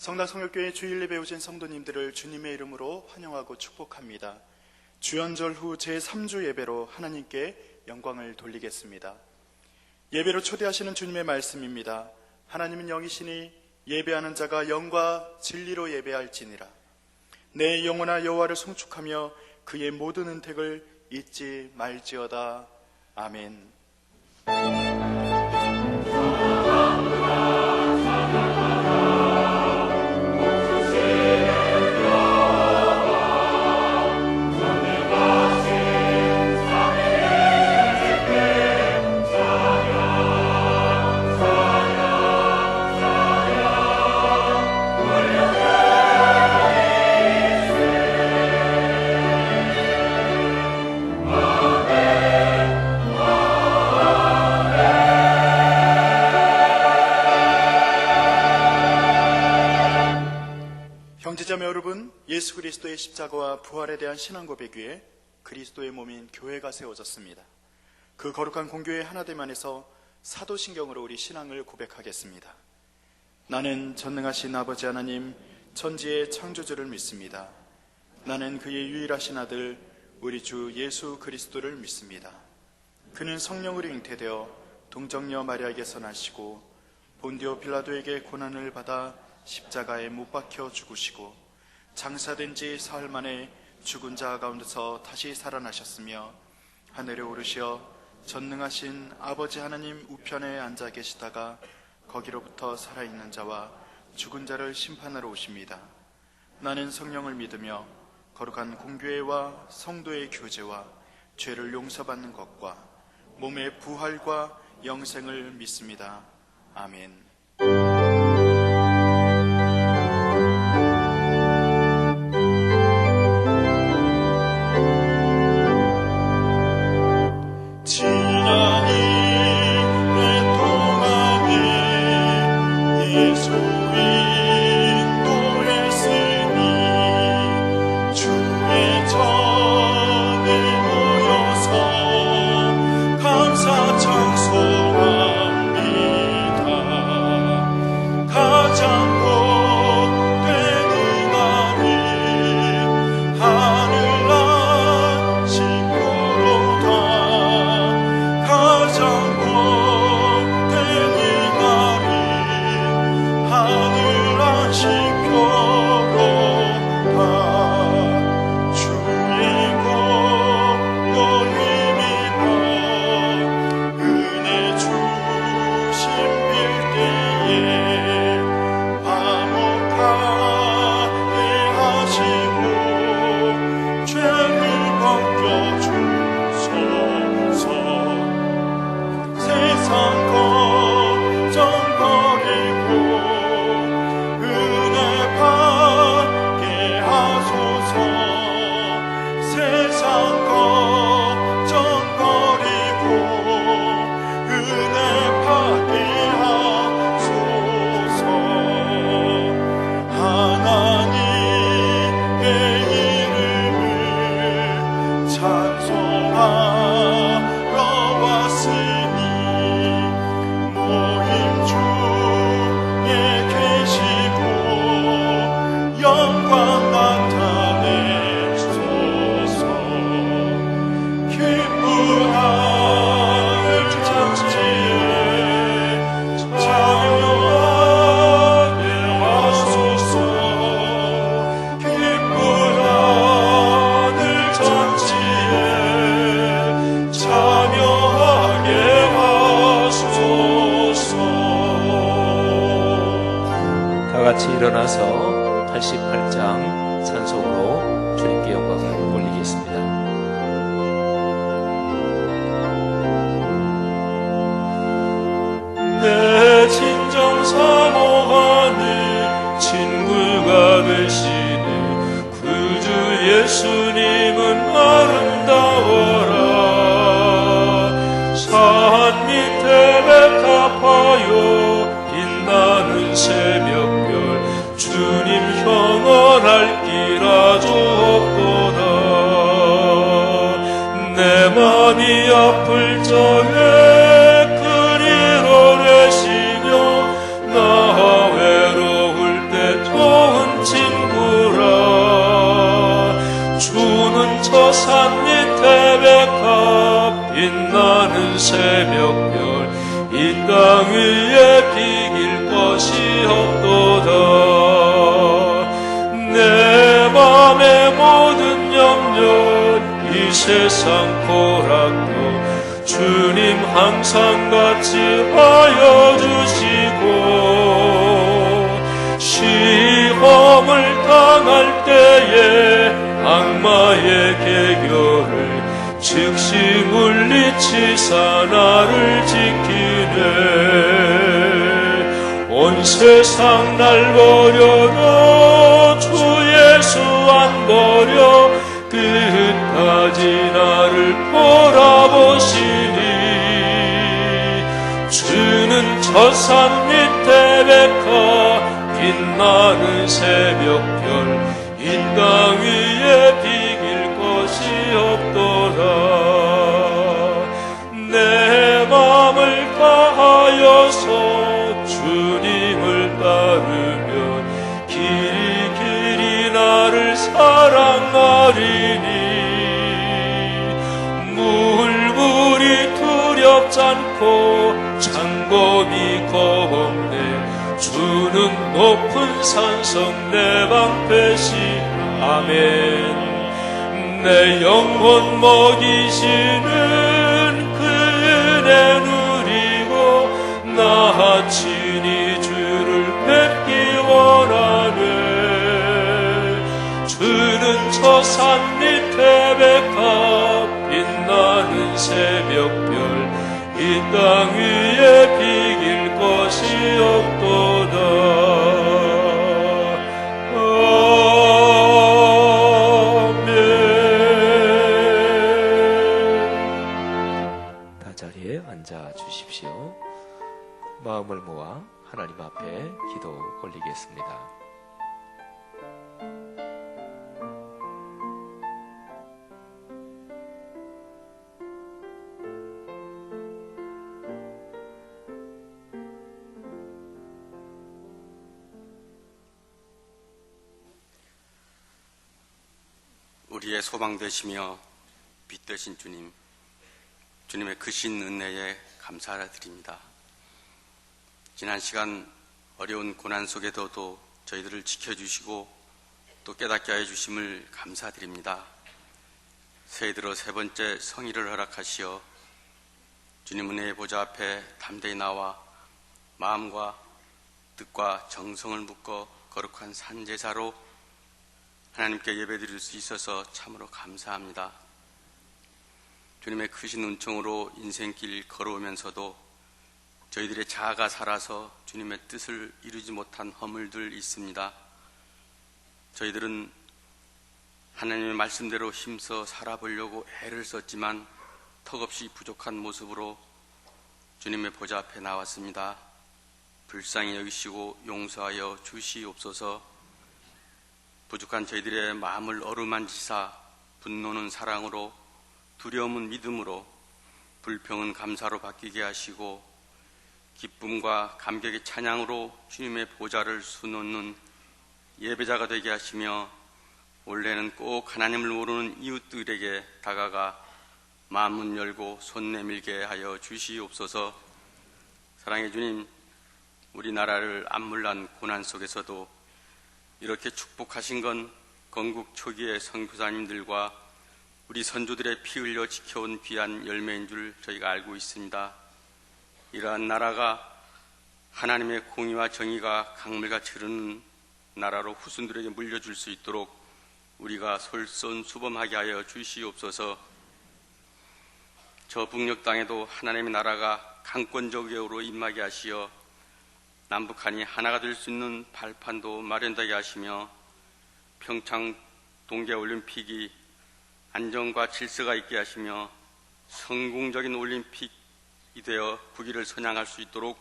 성당성결교회 주일 예배 오신 성도님들을 주님의 이름으로 환영하고 축복합니다. 주연절 후 제3주 예배로 하나님께 영광을 돌리겠습니다. 예배로 초대하시는 주님의 말씀입니다. 하나님은 영이시니 예배하는 자가 영과 진리로 예배할지니라. 내 영혼아 여호와를 송축하며 그의 모든 은택을 잊지 말지어다. 아멘. 형제자매 여러분, 예수 그리스도의 십자가와 부활에 대한 신앙 고백 위에 그리스도의 몸인 교회가 세워졌습니다. 그 거룩한 공교회 하나됨 안에서 사도신경으로 우리 신앙을 고백하겠습니다. 나는 전능하신 아버지 하나님 천지의 창조주를 믿습니다. 나는 그의 유일하신 아들 우리 주 예수 그리스도를 믿습니다. 그는 성령으로 잉태되어 동정녀 마리아에게서 나시고 본디오 빌라도에게 고난을 받아 십자가에 못 박혀 죽으시고 장사된 지 사흘 만에 죽은 자 가운데서 다시 살아나셨으며 하늘에 오르시어 전능하신 아버지 하나님 우편에 앉아 계시다가 거기로부터 살아있는 자와 죽은 자를 심판하러 오십니다. 나는 성령을 믿으며 거룩한 공교회와 성도의 교제와 죄를 용서받는 것과 몸의 부활과 영생을 믿습니다. 아멘. 일어나서 88장 찬송으로 주님께 영광을 올리겠습니다. 내 진정 사모하는 친구가 되시네 구주 예수님은 아름다워라. 산 밑에 베타파요 빛나는 새벽별 주님 형언할 길 아주 없도다. 내 맘이 아플 적에 그리로 되시며 나 외로울 때 베카 빛나는 새벽별 이 땅 위에 비길 것이 없도다. 내 맘의 모든 염려 이 세상 고락도 주님 항상 같이 하여 주시고 시험을 당할 때에 악마의 계교를 즉시 물리치사 나를 지키네. 온 세상 날 버려도 주 예수 안 버려 끝까지 나를 돌아보시니. 주는 저 산 밑에 베카 빛나는 새벽별 이 땅 위에 비길 것이 없도다. 내 맘을 다하여서 주님을 따르면 길이 길이 나를 사랑하리니. 물불이 두렵지 않고 창검이 겁없네. 주는 높은 산성 내 방패시. 아멘. 내 영혼 먹이시는 그 은혜 누리고 나 친히 주를 뵙기 원하네. 주는 저 산 밑에 베카 빛나는 새벽별 이 땅 위에 비길 것이 없도다. 앉아 주십시오. 마음을 모아 하나님 앞에 기도 올리겠습니다. 우리의 소망 되시며 빛 되신 주님, 주님의 크신 은혜에 감사드립니다. 지난 시간 어려운 고난 속에서도 저희들을 지켜주시고 또 깨닫게 하여 주심을 감사드립니다. 새해 들어 세 번째 성일을 허락하시어 주님 은혜의 보좌 앞에 담대히 나와 마음과 뜻과 정성을 묶어 거룩한 산제사로 하나님께 예배드릴 수 있어서 참으로 감사합니다. 주님의 크신 은총으로 인생길 걸어오면서도 저희들의 자아가 살아서 주님의 뜻을 이루지 못한 허물들 있습니다. 저희들은 하나님의 말씀대로 힘써 살아보려고 애를 썼지만 턱없이 부족한 모습으로 주님의 보좌 앞에 나왔습니다. 불쌍히 여기시고 용서하여 주시옵소서. 부족한 저희들의 마음을 어루만지사 분노는 사랑으로 두려움은 믿음으로 불평은 감사로 바뀌게 하시고 기쁨과 감격의 찬양으로 주님의 보좌를 수놓는 예배자가 되게 하시며 원래는 꼭 하나님을 모르는 이웃들에게 다가가 마음문 열고 손 내밀게 하여 주시옵소서. 사랑의 주님, 우리나라를 암울한 고난 속에서도 이렇게 축복하신 건 건국 초기의 선교사님들과 우리 선조들의 피 흘려 지켜온 귀한 열매인 줄 저희가 알고 있습니다. 이러한 나라가 하나님의 공의와 정의가 강물같이 흐르는 나라로 후손들에게 물려줄 수 있도록 우리가 솔선수범하게 하여 주시옵소서. 저 북녘 땅에도 하나님의 나라가 강권적으로 임하게 하시어 남북한이 하나가 될 수 있는 발판도 마련되게 하시며 평창 동계올림픽이 안정과 질서가 있게 하시며 성공적인 올림픽이 되어 국위를 선양할 수 있도록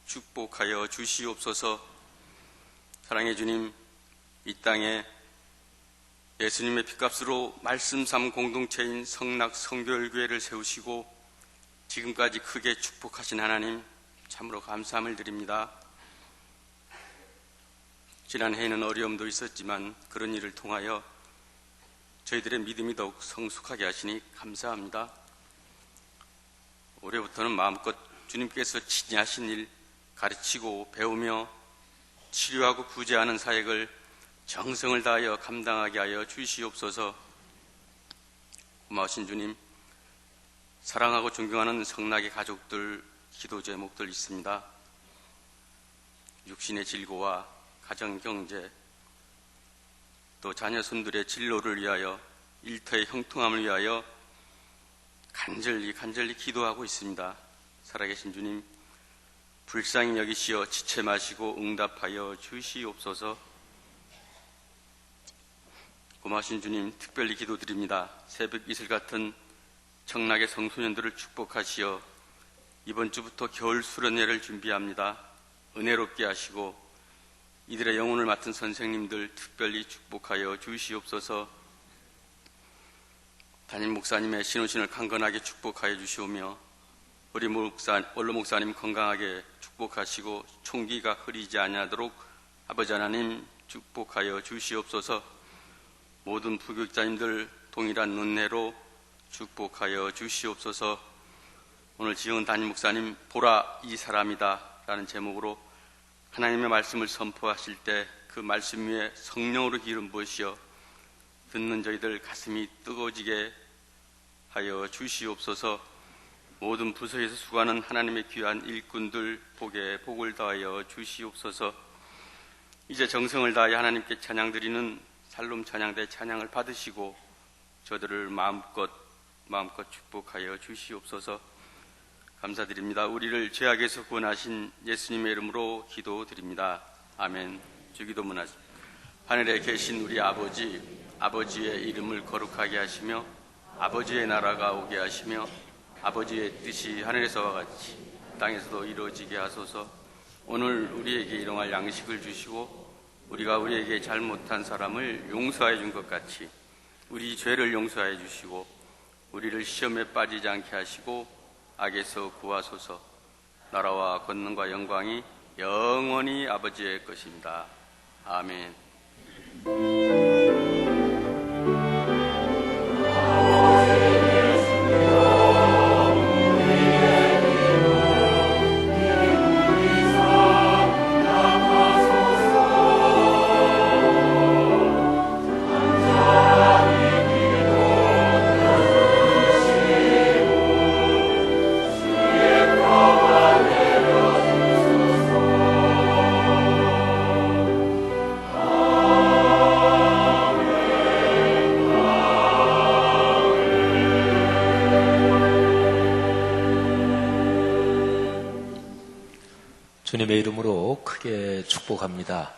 축복하여 주시옵소서. 사랑의 주님, 이 땅에 예수님의 피값으로 말씀 삼 공동체인 성락 성교열교회를 세우시고 지금까지 크게 축복하신 하나님 참으로 감사함을 드립니다. 지난해에는 어려움도 있었지만 그런 일을 통하여 저희들의 믿음이 더욱 성숙하게 하시니 감사합니다. 올해부터는 마음껏 주님께서 친히 하신 일 가르치고 배우며 치료하고 구제하는 사역을 정성을 다하여 감당하게 하여 주시옵소서. 고마우신 주님, 사랑하고 존경하는 성낙의 가족들 기도 제목들 있습니다. 육신의 질고와 가정 경제, 또 자녀 손들의 진로를 위하여, 일터의 형통함을 위하여 간절히 기도하고 있습니다. 살아계신 주님, 불쌍히 여기시어 지체 마시고 응답하여 주시옵소서. 고마우신 주님, 특별히 기도드립니다. 새벽 이슬 같은 청락의 성소년들을 축복하시어 이번 주부터 겨울 수련회를 준비합니다. 은혜롭게 하시고 이들의 영혼을 맡은 선생님들 특별히 축복하여 주시옵소서. 담임 목사님의 신호신을 강건하게 축복하여 주시오며 우리 원로 목사님 건강하게 축복하시고 총기가 흐리지 아니하도록 아버지 하나님 축복하여 주시옵소서. 모든 부교육자님들 동일한 은혜로 축복하여 주시옵소서. 오늘 지은 담임 목사님 보라 이 사람이다 라는 제목으로 하나님의 말씀을 선포하실 때 그 말씀 위에 성령으로 기름 부으시어 듣는 저희들 가슴이 뜨거워지게 하여 주시옵소서. 모든 부서에서 수고하는 하나님의 귀한 일꾼들 복에 복을 더하여 주시옵소서. 이제 정성을 다하여 하나님께 찬양드리는 살롬 찬양대 찬양을 받으시고 저들을 마음껏 축복하여 주시옵소서. 감사드립니다. 우리를 죄악에서 구원하신 예수님의 이름으로 기도드립니다. 아멘. 주기도문 하십니다. 하늘에 계신 우리 아버지, 아버지의 이름을 거룩하게 하시며 아버지의 나라가 오게 하시며 아버지의 뜻이 하늘에서와 같이 땅에서도 이루어지게 하소서. 오늘 우리에게 일용할 양식을 주시고 우리가 우리에게 잘못한 사람을 용서하여 준 것 같이 우리 죄를 용서하여 주시고 우리를 시험에 빠지지 않게 하시고 악에서 구하소서. 나라와 권능과 영광이 영원히 아버지의 것입니다. 아멘. 주님의 이름으로 크게 축복합니다.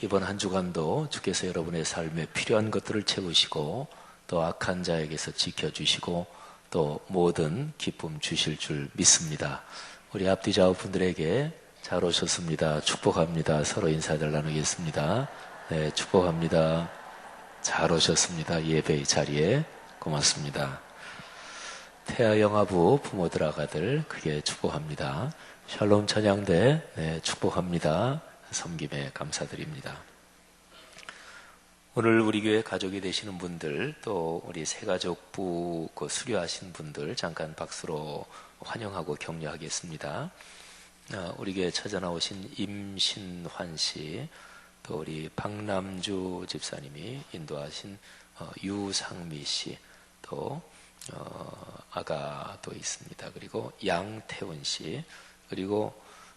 이번 한 주간도 주께서 여러분의 삶에 필요한 것들을 채우시고 또 악한 자에게서 지켜주시고 또 모든 기쁨 주실 줄 믿습니다. 우리 앞뒤 좌우 분들에게 잘 오셨습니다. 축복합니다. 서로 인사들 나누겠습니다. 네, 축복합니다. 잘 오셨습니다. 예배의 자리에 고맙습니다. 태아 영아부 부모들 아가들 크게 축복합니다. 샬롬 찬양대 네, 축복합니다. 섬김에 감사드립니다. 오늘 우리 교회 가족이 되시는 분들 또 우리 새가족부 수료하신 분들 잠깐 박수로 환영하고 격려하겠습니다. 우리 교회 찾아나오신 임신환 씨, 또 우리 박남주 집사님이 인도하신 유상미 씨, 또 아가도 있습니다. 그리고 양태훈 씨, 그리고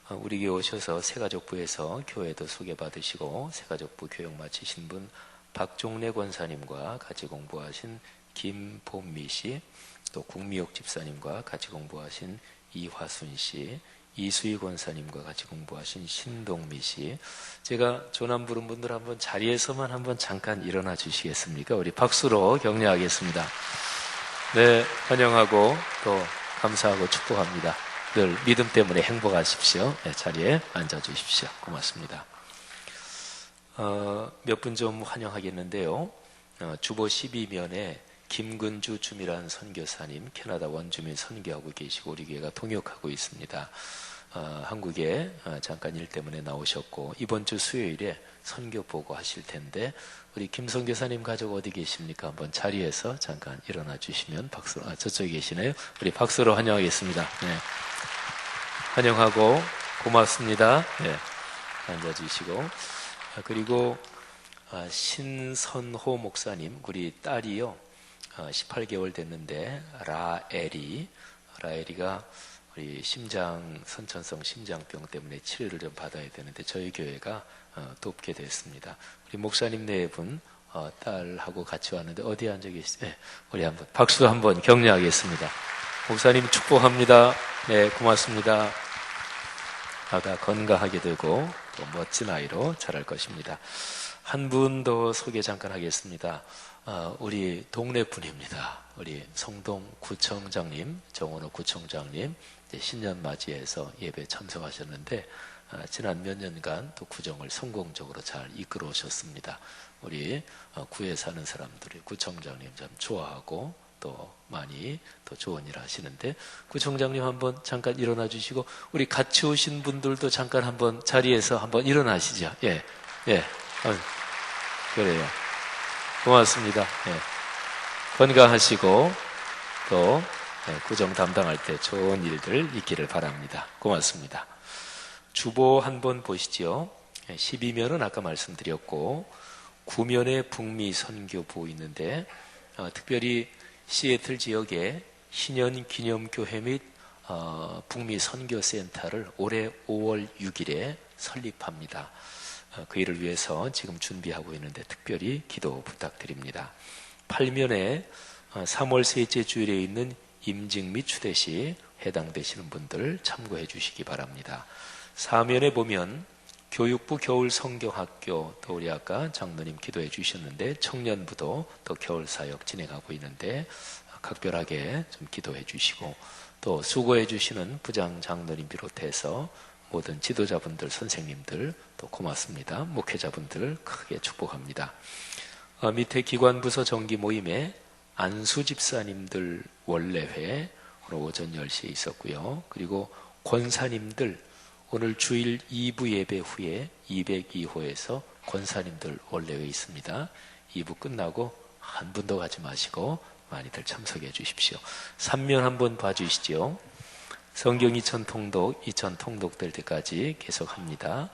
우리 교회 오셔서 새가족부에서 교회도 소개받으시고 새가족부 교육 마치신 분 박종래 권사님과 같이 공부하신 김봄미 씨, 또 국미옥 집사님과 같이 공부하신 이화순 씨, 이수희 권사님과 같이 공부하신 신동미 씨. 제가 조남 부른 분들 한번 자리에서만 한번 잠깐 일어나 주시겠습니까? 우리 박수로 격려하겠습니다. 네, 환영하고 또 감사하고 축복합니다. 늘 믿음 때문에 행복하십시오. 네, 자리에 앉아 주십시오. 고맙습니다. 몇 분 좀 환영하겠는데요. 주보 12면에 김근주 주미란 선교사님 캐나다 원주민 선교하고 계시고 우리 교회가 동역하고 있습니다. 한국에 잠깐 일 때문에 나오셨고 이번 주 수요일에 선교 보고 하실 텐데 우리 김성 교사님 가족 어디 계십니까? 한번 자리에서 잠깐 일어나 주시면 박수. 저쪽에 계시네요. 우리 박수로 환영하겠습니다. 네. 환영하고 고맙습니다. 네. 앉아주시고 그리고 신선호 목사님 우리 딸이요 18개월 됐는데 라엘이가 우리 선천성 심장병 때문에 치료를 좀 받아야 되는데 저희 교회가 돕게 됐습니다. 우리 목사님 네 분 딸하고 같이 왔는데 어디에 앉아 계시죠? 네, 우리 한번 박수 한번 격려하겠습니다. 목사님 축복합니다. 네, 고맙습니다. 아가 건강하게 되고 또 멋진 아이로 자랄 것입니다. 한 분 더 소개 잠깐 하겠습니다. 우리 동네 분입니다. 우리 성동 구청장님, 정원호 구청장님 신년 맞이해서 예배 참석하셨는데 지난 몇 년간 또 구정을 성공적으로 잘 이끌어 오셨습니다. 우리 구에 사는 사람들이 구청장님 참 좋아하고 또 많이 또 좋은 일 하시는데 구청장님 한번 잠깐 일어나 주시고 우리 같이 오신 분들도 잠깐 한번 자리에서 한번 일어나시죠. 예. 그래요. 고맙습니다. 예. 건강하시고 또 구정 담당할 때 좋은 일들 있기를 바랍니다. 고맙습니다. 주보 한번 보시죠. 12면은 아까 말씀드렸고 9면에 북미 선교부 있는데 특별히 시애틀 지역에 신년 기념교회 및 북미 선교센터를 올해 5월 6일에 설립합니다. 그 일을 위해서 지금 준비하고 있는데 특별히 기도 부탁드립니다. 8면에 3월 셋째 주일에 있는 임직 및 추대시 해당되시는 분들 참고해 주시기 바랍니다. 4면에 보면 교육부 겨울 성경학교 또 우리 아까 장로님 기도해 주셨는데 청년부도 또 겨울 사역 진행하고 있는데 각별하게 좀 기도해 주시고 또 수고해 주시는 부장 장로님 비롯해서 모든 지도자분들 선생님들 또 고맙습니다. 목회자분들 크게 축복합니다. 밑에 기관부서 정기 모임에 안수 집사님들 원래회 오늘 오전 10시에 있었고요. 그리고 권사님들 오늘 주일 2부 예배 후에 202호에서 권사님들 원래회 있습니다. 2부 끝나고 한 분도 가지 마시고 많이들 참석해 주십시오. 3면 한번 봐주시죠. 성경 2000 통독 될 때까지 계속합니다.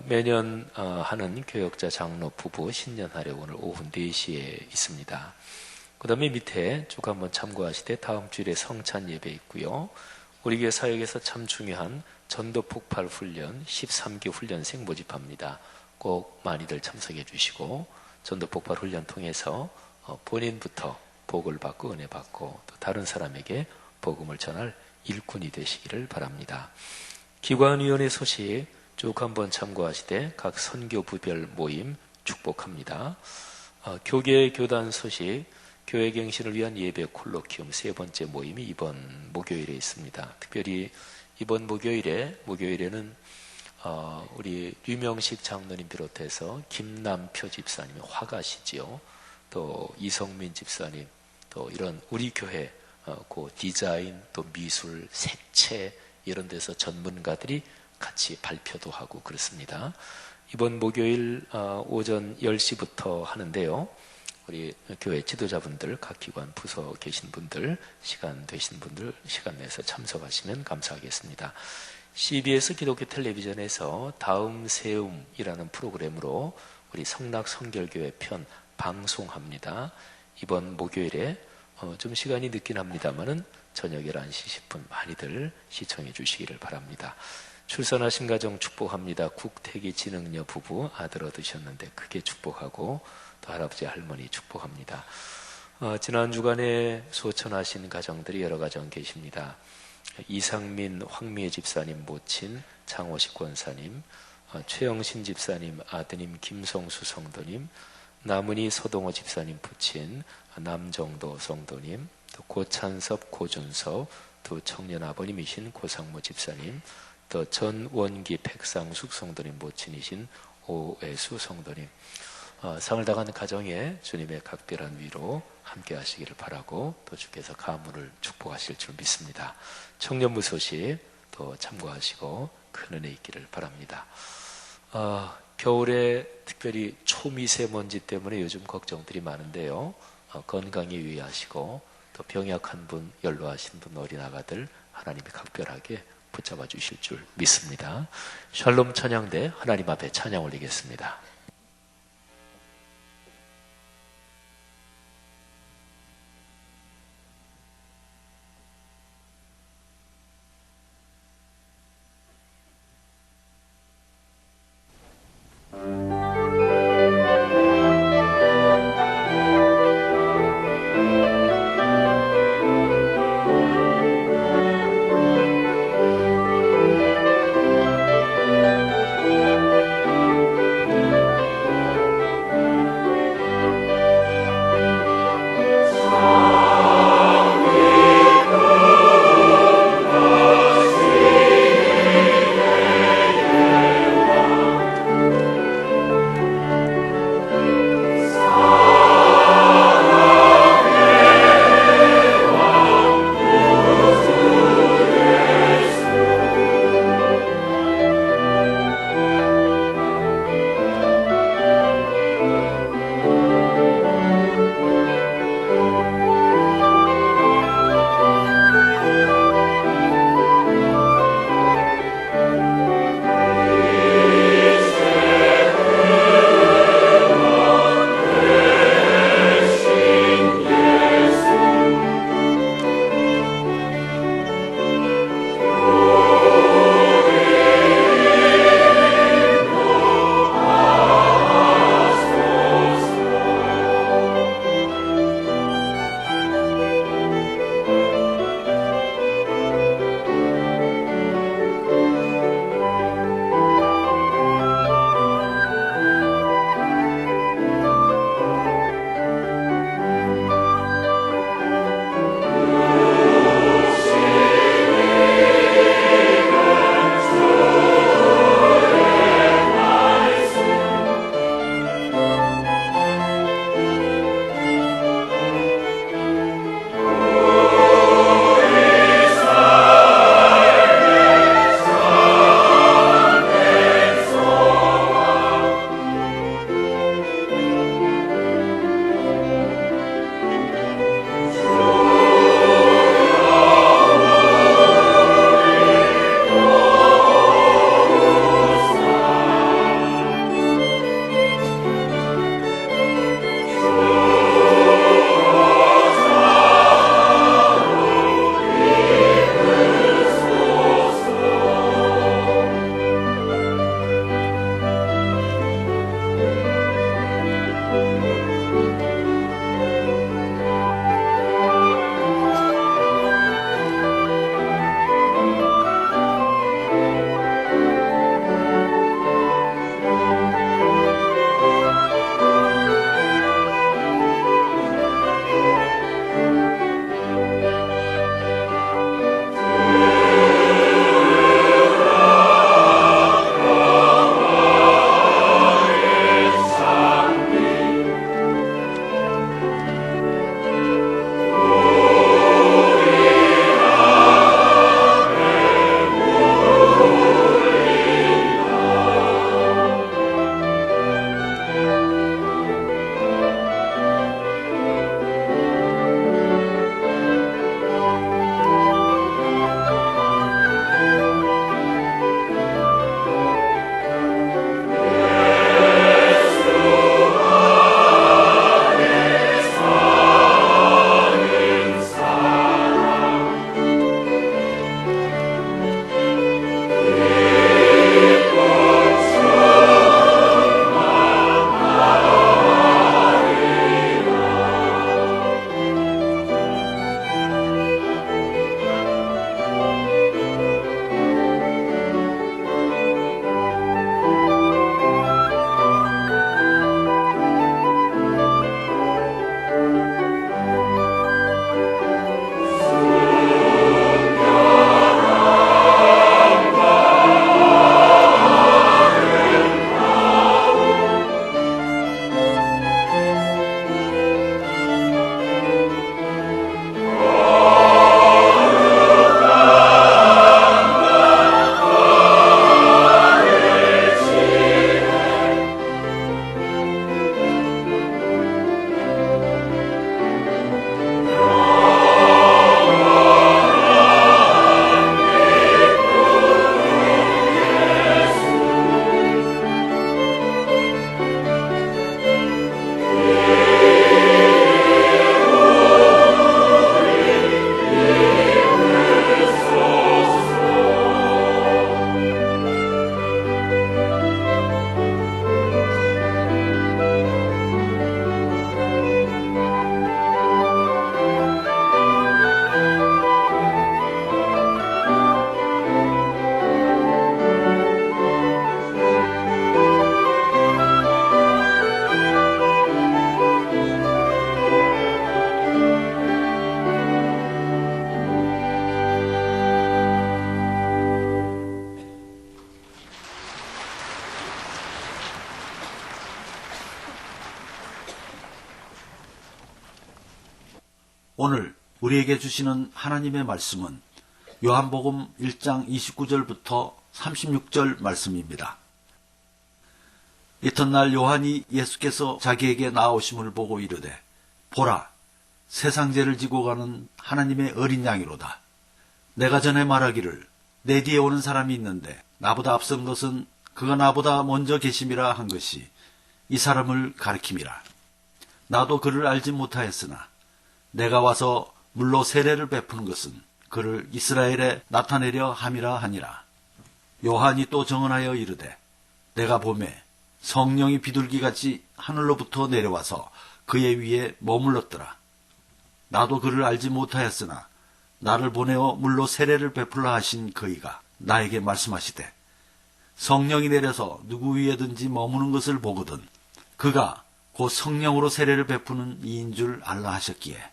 매년 하는 교역자 장로 부부 신년하려 오늘 오후 4시에 있습니다. 그 다음에 밑에 쭉 한번 참고하시되 다음 주일에 성찬 예배 있고요. 우리 교회 사역에서 참 중요한 전도 폭발 훈련 13기 훈련생 모집합니다. 꼭 많이들 참석해 주시고 전도 폭발 훈련 통해서 본인부터 복을 받고 은혜 받고 또 다른 사람에게 복음을 전할 일꾼이 되시기를 바랍니다. 기관위원회 소식 쭉 한번 참고하시되 각 선교부별 모임 축복합니다. 교계 교단 소식 교회 갱신을 위한 예배 콜로키움 3번째 모임이 이번 목요일에 있습니다. 특별히 이번 목요일에는 우리 류명식 장로님 비롯해서 김남표 집사님이 화가시지요. 또 이성민 집사님 또 이런 우리 교회 그 디자인 또 미술 색채 이런 데서 전문가들이 같이 발표도 하고 그렇습니다. 이번 목요일 오전 10시부터 하는데요. 우리 교회 지도자분들 각 기관 부서 계신 분들 시간 되신 분들 시간 내서 참석하시면 감사하겠습니다. CBS 기독교 텔레비전에서 다음 세움이라는 프로그램으로 우리 성락 성결교회 편 방송합니다. 이번 목요일에 좀 시간이 늦긴 합니다만은 저녁 11시 10분 많이들 시청해 주시기를 바랍니다. 출산하신 가정 축복합니다. 국태기 진흥녀 부부 아들 얻으셨는데 크게 축복하고 또 할아버지 할머니 축복합니다. 지난 주간에 소천하신 가정들이 여러 가정 계십니다. 이상민 황미애 집사님 모친 장호식 권사님, 최영신 집사님 아드님 김성수 성도님, 남은희 서동호 집사님 부친 남정도 성도님, 또 고찬섭 고준섭 두 청년 아버님이신 고상모 집사님, 또 전원기 백상숙 성도님 모친이신 오애수 성도님, 상을 당하는 가정에 주님의 각별한 위로 함께 하시기를 바라고 또 주께서 가문을 축복하실 줄 믿습니다. 청년부 소식 또 참고하시고 큰 은혜 있기를 바랍니다. 겨울에 특별히 초미세먼지 때문에 요즘 걱정들이 많은데요. 건강에 유의하시고 또 병약한 분, 연로하신 분, 어린아가들 하나님이 각별하게 붙잡아 주실 줄 믿습니다. 샬롬 찬양대 하나님 앞에 찬양 올리겠습니다. 오늘 우리에게 주시는 하나님의 말씀은 요한복음 1장 29절부터 36절 말씀입니다. 이튿날 요한이 예수께서 자기에게 나오심을 보고 이르되 보라, 세상 죄를 지고 가는 하나님의 어린 양이로다. 내가 전에 말하기를 내 뒤에 오는 사람이 있는데 나보다 앞선 것은 그가 나보다 먼저 계심이라 한 것이 이 사람을 가리킴이라. 나도 그를 알지 못하였으나 내가 와서 물로 세례를 베푸는 것은 그를 이스라엘에 나타내려 함이라 하니라. 요한이 또 정언하여 이르되 내가 보매 성령이 비둘기같이 하늘로부터 내려와서 그의 위에 머물렀더라. 나도 그를 알지 못하였으나 나를 보내어 물로 세례를 베풀라 하신 그이가 나에게 말씀하시되 성령이 내려서 누구 위에든지 머무는 것을 보거든 그가 곧 성령으로 세례를 베푸는 이인 줄 알라 하셨기에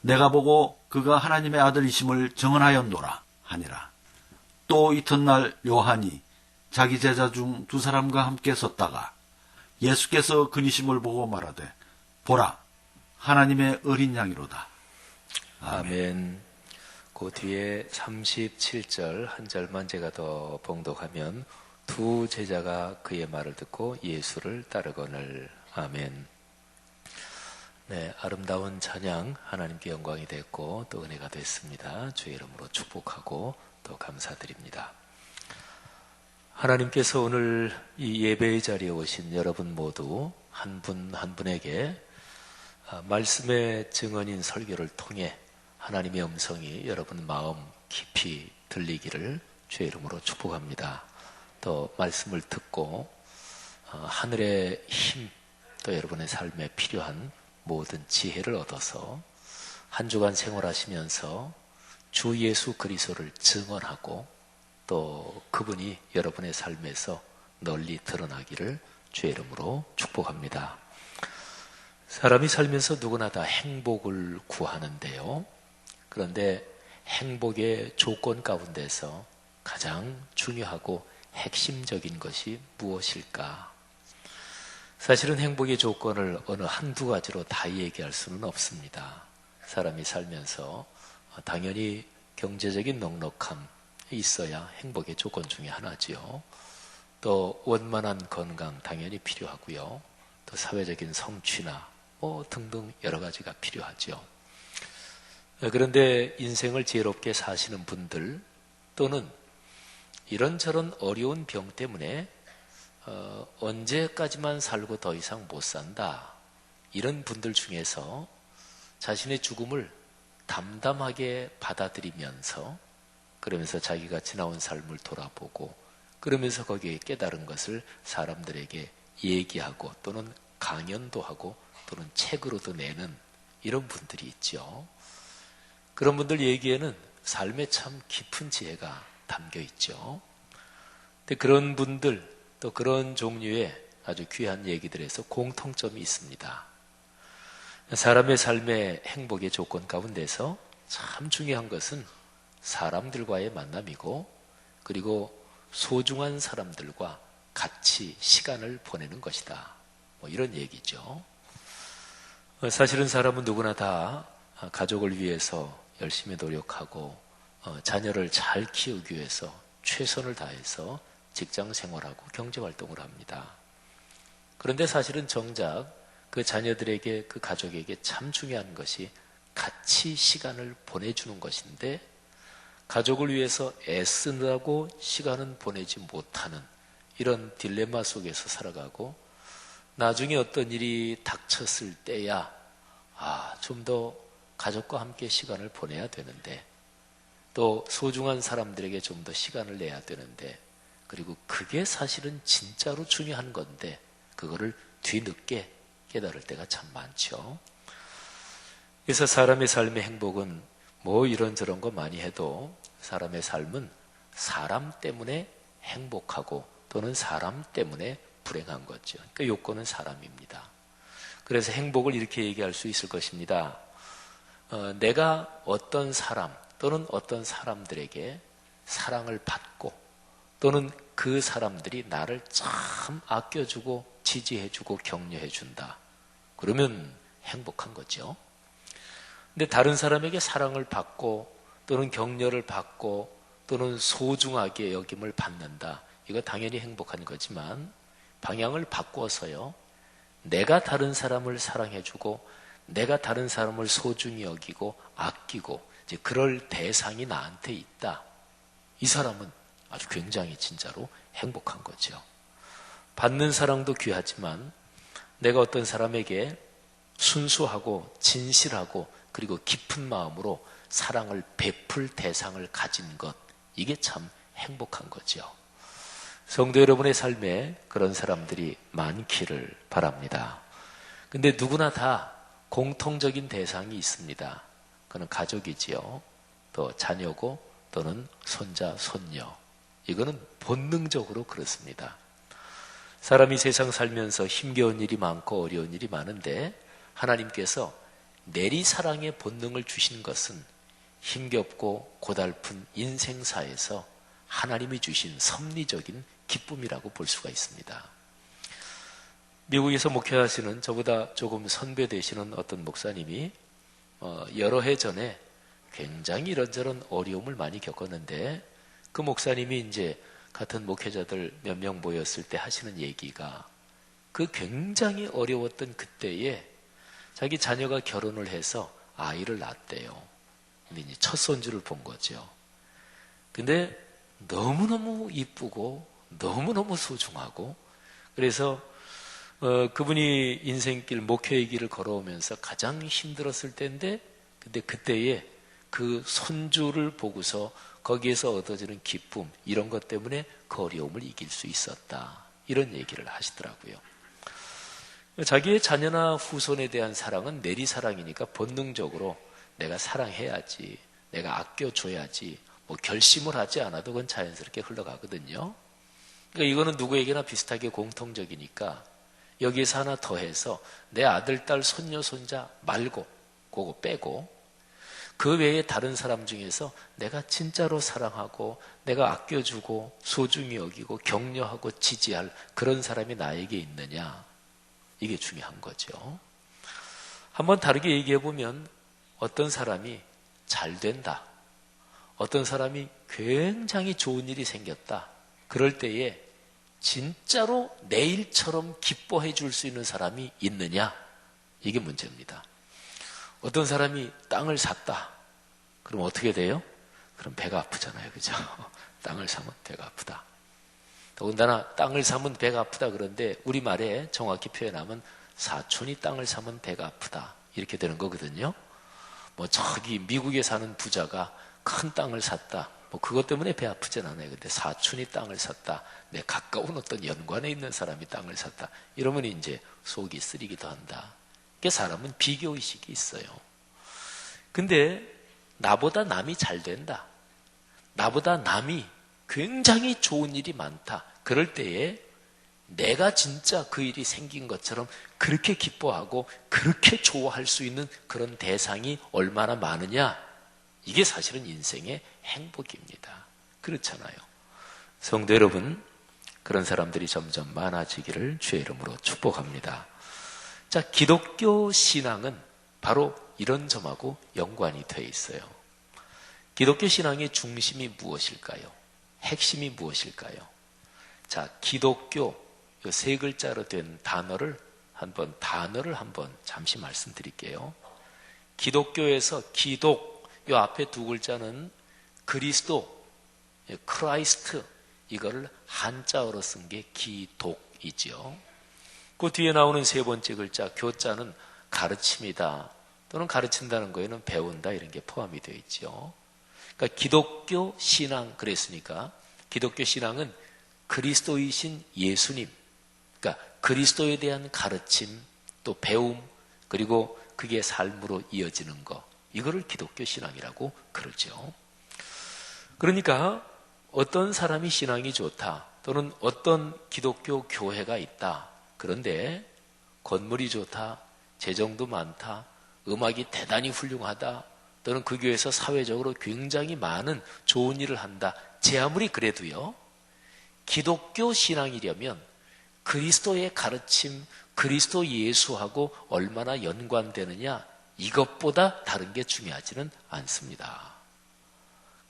내가 보고 그가 하나님의 아들이심을 정언하였노라 하니라. 또 이튿날 요한이 자기 제자 중 2사람과 함께 섰다가 예수께서 그니심을 보고 말하되 보라, 하나님의 어린 양이로다. 아멘. 그 뒤에 37절 한 절만 제가 더 봉독하면 2 제자가 그의 말을 듣고 예수를 따르거늘. 아멘. 네, 아름다운 찬양 하나님께 영광이 됐고 또 은혜가 됐습니다. 주의 이름으로 축복하고 또 감사드립니다. 하나님께서 오늘 이 예배의 자리에 오신 여러분 모두 한 분 한 분에게 말씀의 증언인 설교를 통해 하나님의 음성이 여러분 마음 깊이 들리기를 주의 이름으로 축복합니다. 또 말씀을 듣고 하늘의 힘, 또 여러분의 삶에 필요한 모든 지혜를 얻어서 한 주간 생활하시면서 주 예수 그리스도를 증언하고 또 그분이 여러분의 삶에서 널리 드러나기를 주의 이름으로 축복합니다. 사람이 살면서 누구나 다 행복을 구하는데요. 그런데 행복의 조건 가운데서 가장 중요하고 핵심적인 것이 무엇일까? 사실은 행복의 조건을 어느 한두 가지로 다 얘기할 수는 없습니다. 사람이 살면서 당연히 경제적인 넉넉함 있어야 행복의 조건 중에 하나지요. 또 원만한 건강 당연히 필요하고요. 또 사회적인 성취나 등등 여러 가지가 필요하죠. 그런데 인생을 지혜롭게 사시는 분들 또는 이런저런 어려운 병 때문에 언제까지만 살고 더 이상 못 산다, 이런 분들 중에서 자신의 죽음을 담담하게 받아들이면서 그러면서 자기가 지나온 삶을 돌아보고 그러면서 거기에 깨달은 것을 사람들에게 얘기하고 또는 강연도 하고 또는 책으로도 내는 이런 분들이 있죠. 그런 분들 얘기에는 삶에 참 깊은 지혜가 담겨 있죠. 근데 그런 분들 또 그런 종류의 아주 귀한 얘기들에서 공통점이 있습니다. 사람의 삶의 행복의 조건 가운데서 참 중요한 것은 사람들과의 만남이고 그리고 소중한 사람들과 같이 시간을 보내는 것이다. 이런 얘기죠. 사실은 사람은 누구나 다 가족을 위해서 열심히 노력하고 자녀를 잘 키우기 위해서 최선을 다해서 직장 생활하고 경제 활동을 합니다. 그런데 사실은 정작 그 자녀들에게 그 가족에게 참 중요한 것이 같이 시간을 보내주는 것인데 가족을 위해서 애쓰느라고 시간은 보내지 못하는 이런 딜레마 속에서 살아가고 나중에 어떤 일이 닥쳤을 때야 좀 더 가족과 함께 시간을 보내야 되는데 또 소중한 사람들에게 좀 더 시간을 내야 되는데 그리고 그게 사실은 진짜로 중요한 건데 그거를 뒤늦게 깨달을 때가 참 많죠. 그래서 사람의 삶의 행복은 이런저런 거 많이 해도 사람의 삶은 사람 때문에 행복하고 또는 사람 때문에 불행한 거죠. 그러니까 요건은 사람입니다. 그래서 행복을 이렇게 얘기할 수 있을 것입니다. 내가 어떤 사람 또는 어떤 사람들에게 사랑을 받고 또는 그 사람들이 나를 참 아껴주고 지지해주고 격려해준다. 그러면 행복한 거죠. 근데 다른 사람에게 사랑을 받고 또는 격려를 받고 또는 소중하게 여김을 받는다. 이거 당연히 행복한 거지만 방향을 바꿔서요. 내가 다른 사람을 사랑해주고 내가 다른 사람을 소중히 여기고 아끼고 이제 그럴 대상이 나한테 있다. 이 사람은 아주 굉장히 진짜로 행복한 거죠. 받는 사랑도 귀하지만 내가 어떤 사람에게 순수하고 진실하고 그리고 깊은 마음으로 사랑을 베풀 대상을 가진 것, 이게 참 행복한 거죠. 성도 여러분의 삶에 그런 사람들이 많기를 바랍니다. 근데 누구나 다 공통적인 대상이 있습니다. 그건 가족이지요. 또 자녀고 또는 손자, 손녀. 이거는 본능적으로 그렇습니다. 사람이 세상 살면서 힘겨운 일이 많고 어려운 일이 많은데 하나님께서 내리사랑의 본능을 주신 것은 힘겹고 고달픈 인생사에서 하나님이 주신 섭리적인 기쁨이라고 볼 수가 있습니다. 미국에서 목회하시는 저보다 조금 선배 되시는 어떤 목사님이 여러 해 전에 굉장히 이런저런 어려움을 많이 겪었는데 그 목사님이 이제 같은 목회자들 몇 명 모였을 때 하시는 얘기가 그 굉장히 어려웠던 그때에 자기 자녀가 결혼을 해서 아이를 낳았대요. 근데 이제 첫 손주를 본 거죠. 근데 너무너무 이쁘고 너무너무 소중하고 그래서 그분이 인생길 목회의 길을 걸어오면서 가장 힘들었을 때인데 근데 그때에 그 손주를 보고서 거기에서 얻어지는 기쁨 이런 것 때문에 그 어려움을 이길 수 있었다. 이런 얘기를 하시더라고요. 자기의 자녀나 후손에 대한 사랑은 내리사랑이니까 본능적으로 내가 사랑해야지, 내가 아껴줘야지, 뭐 결심을 하지 않아도 그건 자연스럽게 흘러가거든요. 그러니까 이거는 누구에게나 비슷하게 공통적이니까 여기에서 하나 더해서 내 아들, 딸, 손녀, 손자 말고 그거 빼고 그 외에 다른 사람 중에서 내가 진짜로 사랑하고 내가 아껴주고 소중히 여기고 격려하고 지지할 그런 사람이 나에게 있느냐, 이게 중요한 거죠. 한번 다르게 얘기해 보면 어떤 사람이 잘 된다, 어떤 사람이 굉장히 좋은 일이 생겼다, 그럴 때에 진짜로 내일처럼 기뻐해 줄 수 있는 사람이 있느냐, 이게 문제입니다. 어떤 사람이 땅을 샀다. 그럼 어떻게 돼요? 그럼 배가 아프잖아요. 그죠? 땅을 사면 배가 아프다. 더군다나 땅을 사면 배가 아프다 그런데 우리말에 정확히 표현하면 사촌이 땅을 사면 배가 아프다. 이렇게 되는 거거든요. 뭐 저기 미국에 사는 부자가 큰 땅을 샀다. 뭐 그것 때문에 배 아프진 않아요. 근데 사촌이 땅을 샀다. 내 가까운 어떤 연관에 있는 사람이 땅을 샀다. 이러면 이제 속이 쓰리기도 한다. 그게 사람은 비교의식이 있어요. 근데 나보다 남이 잘 된다. 나보다 남이 굉장히 좋은 일이 많다. 그럴 때에 내가 진짜 그 일이 생긴 것처럼 그렇게 기뻐하고 그렇게 좋아할 수 있는 그런 대상이 얼마나 많으냐. 이게 사실은 인생의 행복입니다. 그렇잖아요. 성도 여러분, 그런 사람들이 점점 많아지기를 주의 이름으로 축복합니다. 자, 기독교 신앙은 바로 이런 점하고 연관이 되어 있어요. 기독교 신앙의 중심이 무엇일까요? 핵심이 무엇일까요? 자, 기독교 이 세 글자로 된 단어를 한번 잠시 말씀드릴게요. 기독교에서 기독, 이 앞에 두 글자는 그리스도, 크라이스트, 이거를 한자어로 쓴 게 기독이죠. 그 뒤에 나오는 세 번째 글자 교자는 가르침이다 또는 가르친다는 거에는 배운다 이런 게 포함이 되어 있죠. 그러니까 기독교 신앙 그랬으니까 기독교 신앙은 그리스도이신 예수님, 그러니까 그리스도에 대한 가르침 또 배움 그리고 그게 삶으로 이어지는 거, 이거를 기독교 신앙이라고 그러죠. 그러니까 어떤 사람이 신앙이 좋다 또는 어떤 기독교 교회가 있다, 그런데 건물이 좋다, 재정도 많다, 음악이 대단히 훌륭하다 또는 그 교회에서 사회적으로 굉장히 많은 좋은 일을 한다, 제 아무리 그래도요, 기독교 신앙이려면 그리스도의 가르침, 그리스도 예수하고 얼마나 연관되느냐, 이것보다 다른 게 중요하지는 않습니다.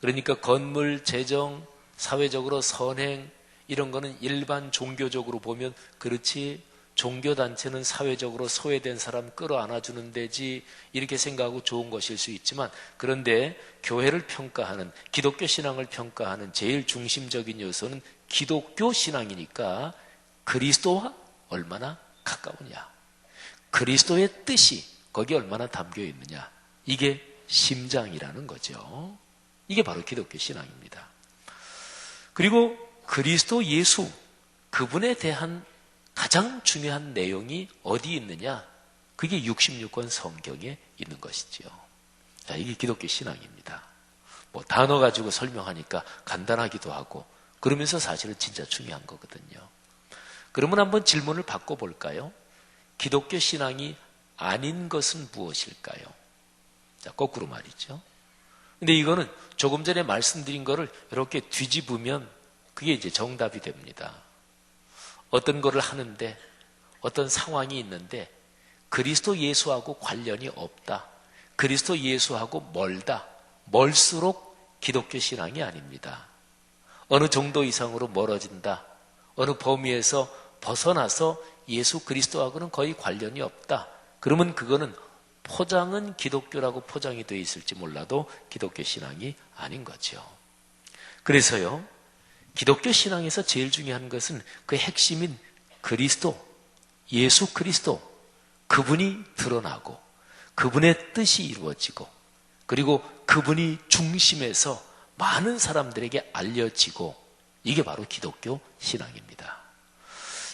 그러니까 건물, 재정, 사회적으로 선행 이런 거는 일반 종교적으로 보면 그렇지, 종교단체는 사회적으로 소외된 사람 끌어안아주는 데지 이렇게 생각하고 좋은 것일 수 있지만, 그런데 교회를 평가하는, 기독교 신앙을 평가하는 제일 중심적인 요소는 기독교 신앙이니까 그리스도와 얼마나 가까우냐, 그리스도의 뜻이 거기에 얼마나 담겨 있느냐, 이게 심장이라는 거죠. 이게 바로 기독교 신앙입니다. 그리고 그리스도 예수, 그분에 대한 가장 중요한 내용이 어디 있느냐? 그게 66권 성경에 있는 것이지요. 자, 이게 기독교 신앙입니다. 뭐 단어 가지고 설명하니까 간단하기도 하고 그러면서 사실은 진짜 중요한 거거든요. 그러면 한번 질문을 바꿔볼까요? 기독교 신앙이 아닌 것은 무엇일까요? 자, 거꾸로 말이죠. 근데 이거는 조금 전에 말씀드린 거를 이렇게 뒤집으면 그게 이제 정답이 됩니다. 어떤 거를 하는데, 어떤 상황이 있는데 그리스도 예수하고 관련이 없다, 그리스도 예수하고 멀다, 멀수록 기독교 신앙이 아닙니다. 어느 정도 이상으로 멀어진다, 어느 범위에서 벗어나서 예수 그리스도하고는 거의 관련이 없다, 그러면 그거는 포장은 기독교라고 포장이 되어 있을지 몰라도 기독교 신앙이 아닌 거죠. 그래서요, 기독교 신앙에서 제일 중요한 것은 그 핵심인 그리스도, 예수 그리스도, 그분이 드러나고 그분의 뜻이 이루어지고 그리고 그분이 중심에서 많은 사람들에게 알려지고, 이게 바로 기독교 신앙입니다.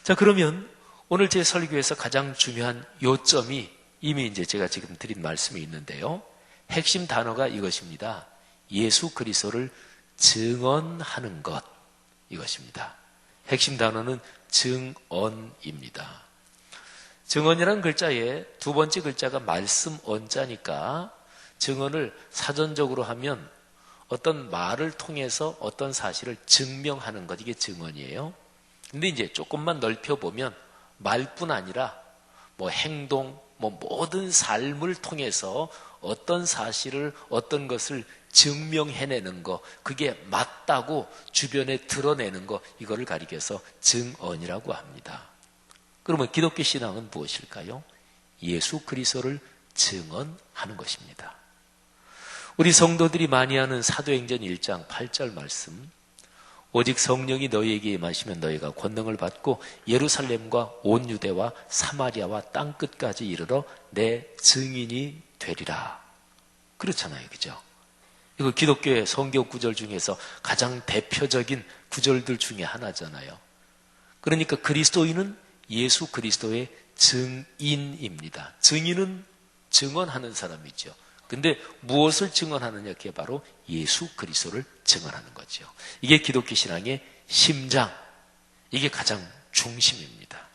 자, 그러면 오늘 제 설교에서 가장 중요한 요점이 이미 이제 제가 지금 드린 말씀이 있는데요. 핵심 단어가 이것입니다. 예수 그리스도를 증언하는 것, 이것입니다. 핵심 단어는 증언입니다. 증언이라는 글자의 두 번째 글자가 말씀 언자니까 증언을 사전적으로 하면 어떤 말을 통해서 어떤 사실을 증명하는 것, 이게 증언이에요. 근데 이제 조금만 넓혀보면 말뿐 아니라 뭐 행동, 뭐 모든 삶을 통해서 어떤 사실을, 어떤 것을 증명해내는 거, 그게 맞다고 주변에 드러내는 거, 이거를 가리켜서 증언이라고 합니다. 그러면 기독교 신앙은 무엇일까요? 예수 그리스도를 증언하는 것입니다. 우리 성도들이 많이 하는 사도행전 1장 8절 말씀, 오직 성령이 너희에게 임하시면 너희가 권능을 받고 예루살렘과 온 유대와 사마리아와 땅끝까지 이르러 내 증인이 되리라. 그렇잖아요, 그죠? 이거 기독교의 성경 구절 중에서 가장 대표적인 구절들 중에 하나잖아요. 그러니까 그리스도인은 예수 그리스도의 증인입니다. 증인은 증언하는 사람이죠. 근데 무엇을 증언하느냐? 그게 바로 예수 그리스도를 증언하는 거죠. 이게 기독교 신앙의 심장, 이게 가장 중심입니다.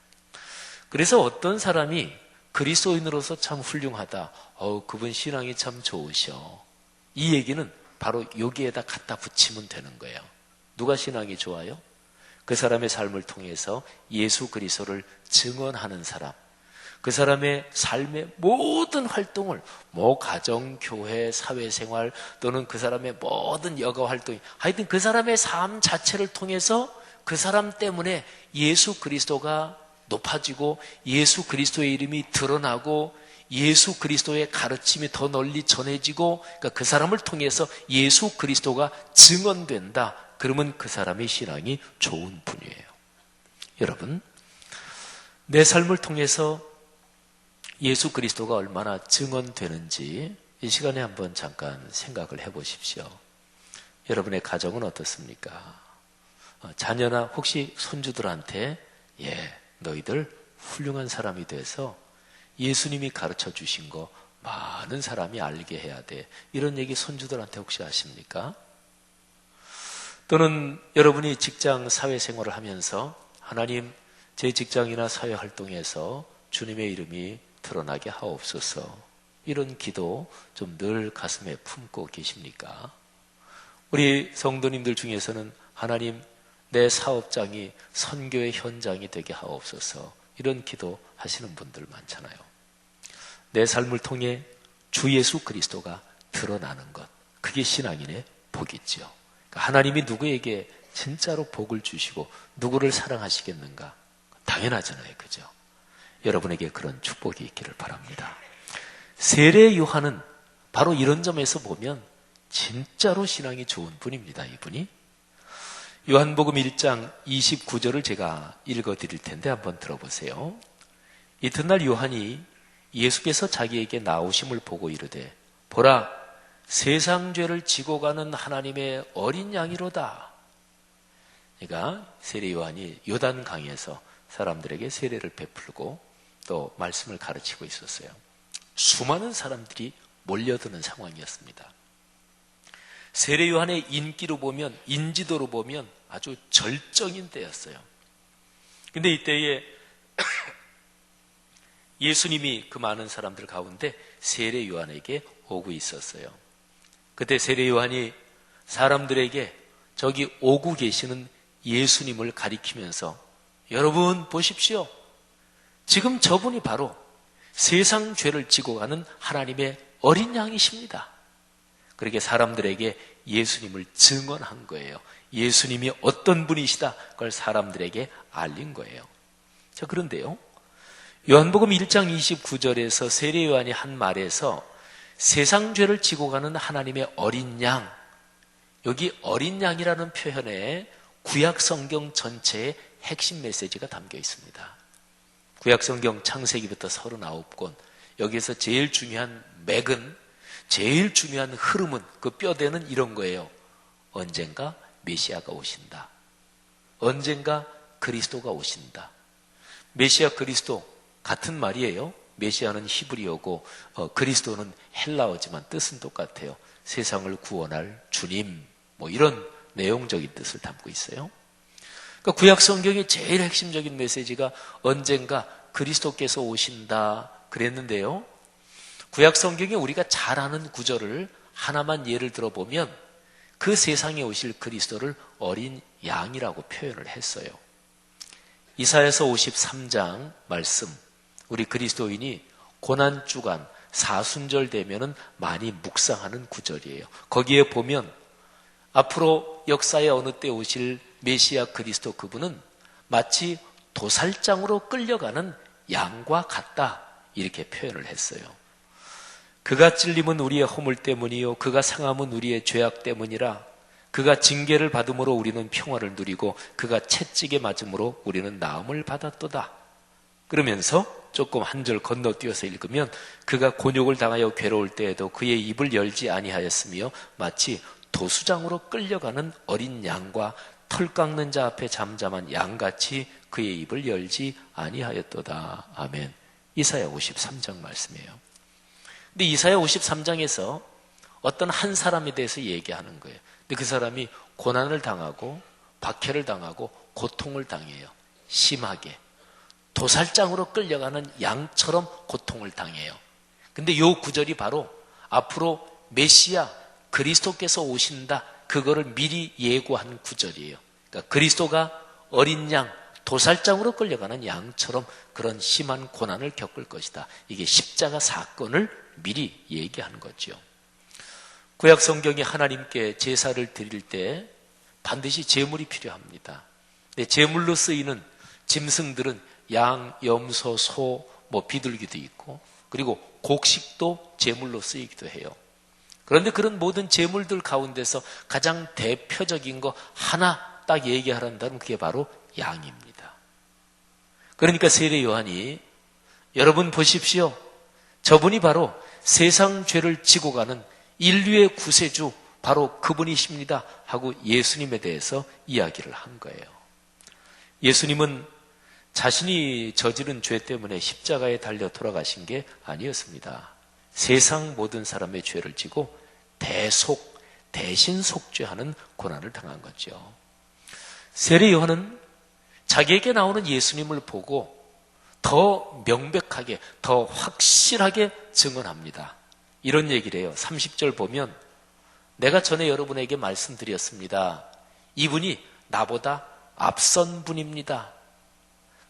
그래서 어떤 사람이 그리스도인으로서 참 훌륭하다, 그분 신앙이 참 좋으셔, 이 얘기는 바로 여기에다 갖다 붙이면 되는 거예요. 누가 신앙이 좋아요? 그 사람의 삶을 통해서 예수 그리스도를 증언하는 사람, 그 사람의 삶의 모든 활동을, 뭐 가정, 교회, 사회생활 또는 그 사람의 모든 여가 활동, 하여튼 그 사람의 삶 자체를 통해서 그 사람 때문에 예수 그리스도가 높아지고 예수 그리스도의 이름이 드러나고 예수 그리스도의 가르침이 더 널리 전해지고, 그러니까 그 사람을 통해서 예수 그리스도가 증언된다. 그러면 그 사람의 신앙이 좋은 분이에요. 여러분, 내 삶을 통해서 예수 그리스도가 얼마나 증언되는지 이 시간에 한번 잠깐 생각을 해보십시오. 여러분의 가정은 어떻습니까? 자녀나 혹시 손주들한테 너희들 훌륭한 사람이 돼서 예수님이 가르쳐 주신 거 많은 사람이 알게 해야 돼, 이런 얘기 손주들한테 혹시 하십니까? 또는 여러분이 직장 사회생활을 하면서 하나님, 제 직장이나 사회활동에서 주님의 이름이 드러나게 하옵소서, 이런 기도 좀 늘 가슴에 품고 계십니까? 우리 성도님들 중에서는 하나님, 내 사업장이 선교의 현장이 되게 하옵소서, 이런 기도 하시는 분들 많잖아요. 내 삶을 통해 주 예수 그리스도가 드러나는 것, 그게 신앙인의 복이죠. 그러니까 하나님이 누구에게 진짜로 복을 주시고 누구를 사랑하시겠는가? 당연하잖아요, 그죠? 여러분에게 그런 축복이 있기를 바랍니다. 세례 요한은 바로 이런 점에서 보면 진짜로 신앙이 좋은 분입니다, 이분이. 요한복음 1장 29절을 제가 읽어드릴 텐데 한번 들어보세요. 이튿날 요한이 예수께서 자기에게 나오심을 보고 이르되 보라, 세상 죄를 지고 가는 하나님의 어린 양이로다. 그러니까 세례 요한이 요단 강에서 사람들에게 세례를 베풀고 또 말씀을 가르치고 있었어요. 수많은 사람들이 몰려드는 상황이었습니다. 세례 요한의 인기로 보면, 인지도로 보면 아주 절정인 때였어요. 근데 이때에 예수님이 그 많은 사람들 가운데 세례 요한에게 오고 있었어요. 그때 세례 요한이 사람들에게 저기 오고 계시는 예수님을 가리키면서 여러분 보십시오. 지금 저분이 바로 세상 죄를 지고 가는 하나님의 어린 양이십니다. 그렇게 사람들에게 예수님을 증언한 거예요. 예수님이 어떤 분이시다, 그걸 사람들에게 알린 거예요. 자, 그런데요, 요한복음 1장 29절에서 세례 요한이 한 말에서 세상 죄를 지고 가는 하나님의 어린 양, 여기 어린 양이라는 표현에 구약 성경 전체의 핵심 메시지가 담겨 있습니다. 구약 성경 창세기부터 39권, 여기에서 제일 중요한 맥은, 제일 중요한 흐름은, 그 뼈대는 이런 거예요. 언젠가 메시아가 오신다. 언젠가 그리스도가 오신다. 메시아 그리스도 같은 말이에요. 메시아는 히브리어고 그리스도는 헬라어지만 뜻은 똑같아요. 세상을 구원할 주님, 뭐 이런 내용적인 뜻을 담고 있어요. 그러니까 구약 성경의 제일 핵심적인 메시지가 언젠가 그리스도께서 오신다 그랬는데요. 구약 성경에 우리가 잘 아는 구절을 하나만 예를 들어보면 그 세상에 오실 그리스도를 어린 양이라고 표현을 했어요. 이사야서 53장 말씀, 우리 그리스도인이 고난주간 사순절 되면은 많이 묵상하는 구절이에요. 거기에 보면 앞으로 역사의 어느 때 오실 메시아 그리스도, 그분은 마치 도살장으로 끌려가는 양과 같다, 이렇게 표현을 했어요. 그가 찔림은 우리의 허물 때문이요 그가 상함은 우리의 죄악 때문이라. 그가 징계를 받음으로 우리는 평화를 누리고 그가 채찍에 맞음으로 우리는 나음을 받았도다. 그러면서 조금 한 절 건너뛰어서 읽으면 그가 곤욕을 당하여 괴로울 때에도 그의 입을 열지 아니하였으며 마치 도수장으로 끌려가는 어린 양과 털 깎는 자 앞에 잠잠한 양같이 그의 입을 열지 아니하였도다. 아멘. 이사야 53장 말씀이에요. 근데 이사야 53장에서 어떤 한 사람에 대해서 얘기하는 거예요. 근데 그 사람이 고난을 당하고 박해를 당하고 고통을 당해요. 심하게. 도살장으로 끌려가는 양처럼 고통을 당해요. 근데 이 구절이 바로 앞으로 메시아 그리스도께서 오신다, 그거를 미리 예고한 구절이에요. 그러니까 그리스도가 어린 양, 도살장으로 끌려가는 양처럼 그런 심한 고난을 겪을 것이다. 이게 십자가 사건을 미리 얘기하는 거죠. 구약 성경이 하나님께 제사를 드릴 때 반드시 제물이 필요합니다. 근데 제물로 쓰이는 짐승들은 양, 염소, 소, 비둘기도 있고, 그리고 곡식도 제물로 쓰이기도 해요. 그런데 그런 모든 제물들 가운데서 가장 대표적인 거 하나 딱 얘기하란다면 그게 바로 양입니다. 그러니까 세례 요한이 여러분 보십시오. 저분이 바로 세상 죄를 지고 가는 인류의 구세주, 바로 그분이십니다 하고 예수님에 대해서 이야기를 한 거예요. 예수님은 자신이 저지른 죄 때문에 십자가에 달려 돌아가신 게 아니었습니다. 세상 모든 사람의 죄를 지고 대신 속죄하는 고난을 당한 거죠. 세례 요한은 자기에게 나오는 예수님을 보고 더 명백하게, 더 확실하게 증언합니다. 이런 얘기를 해요. 30절 보면 내가 전에 여러분에게 말씀드렸습니다. 이분이 나보다 앞선 분입니다.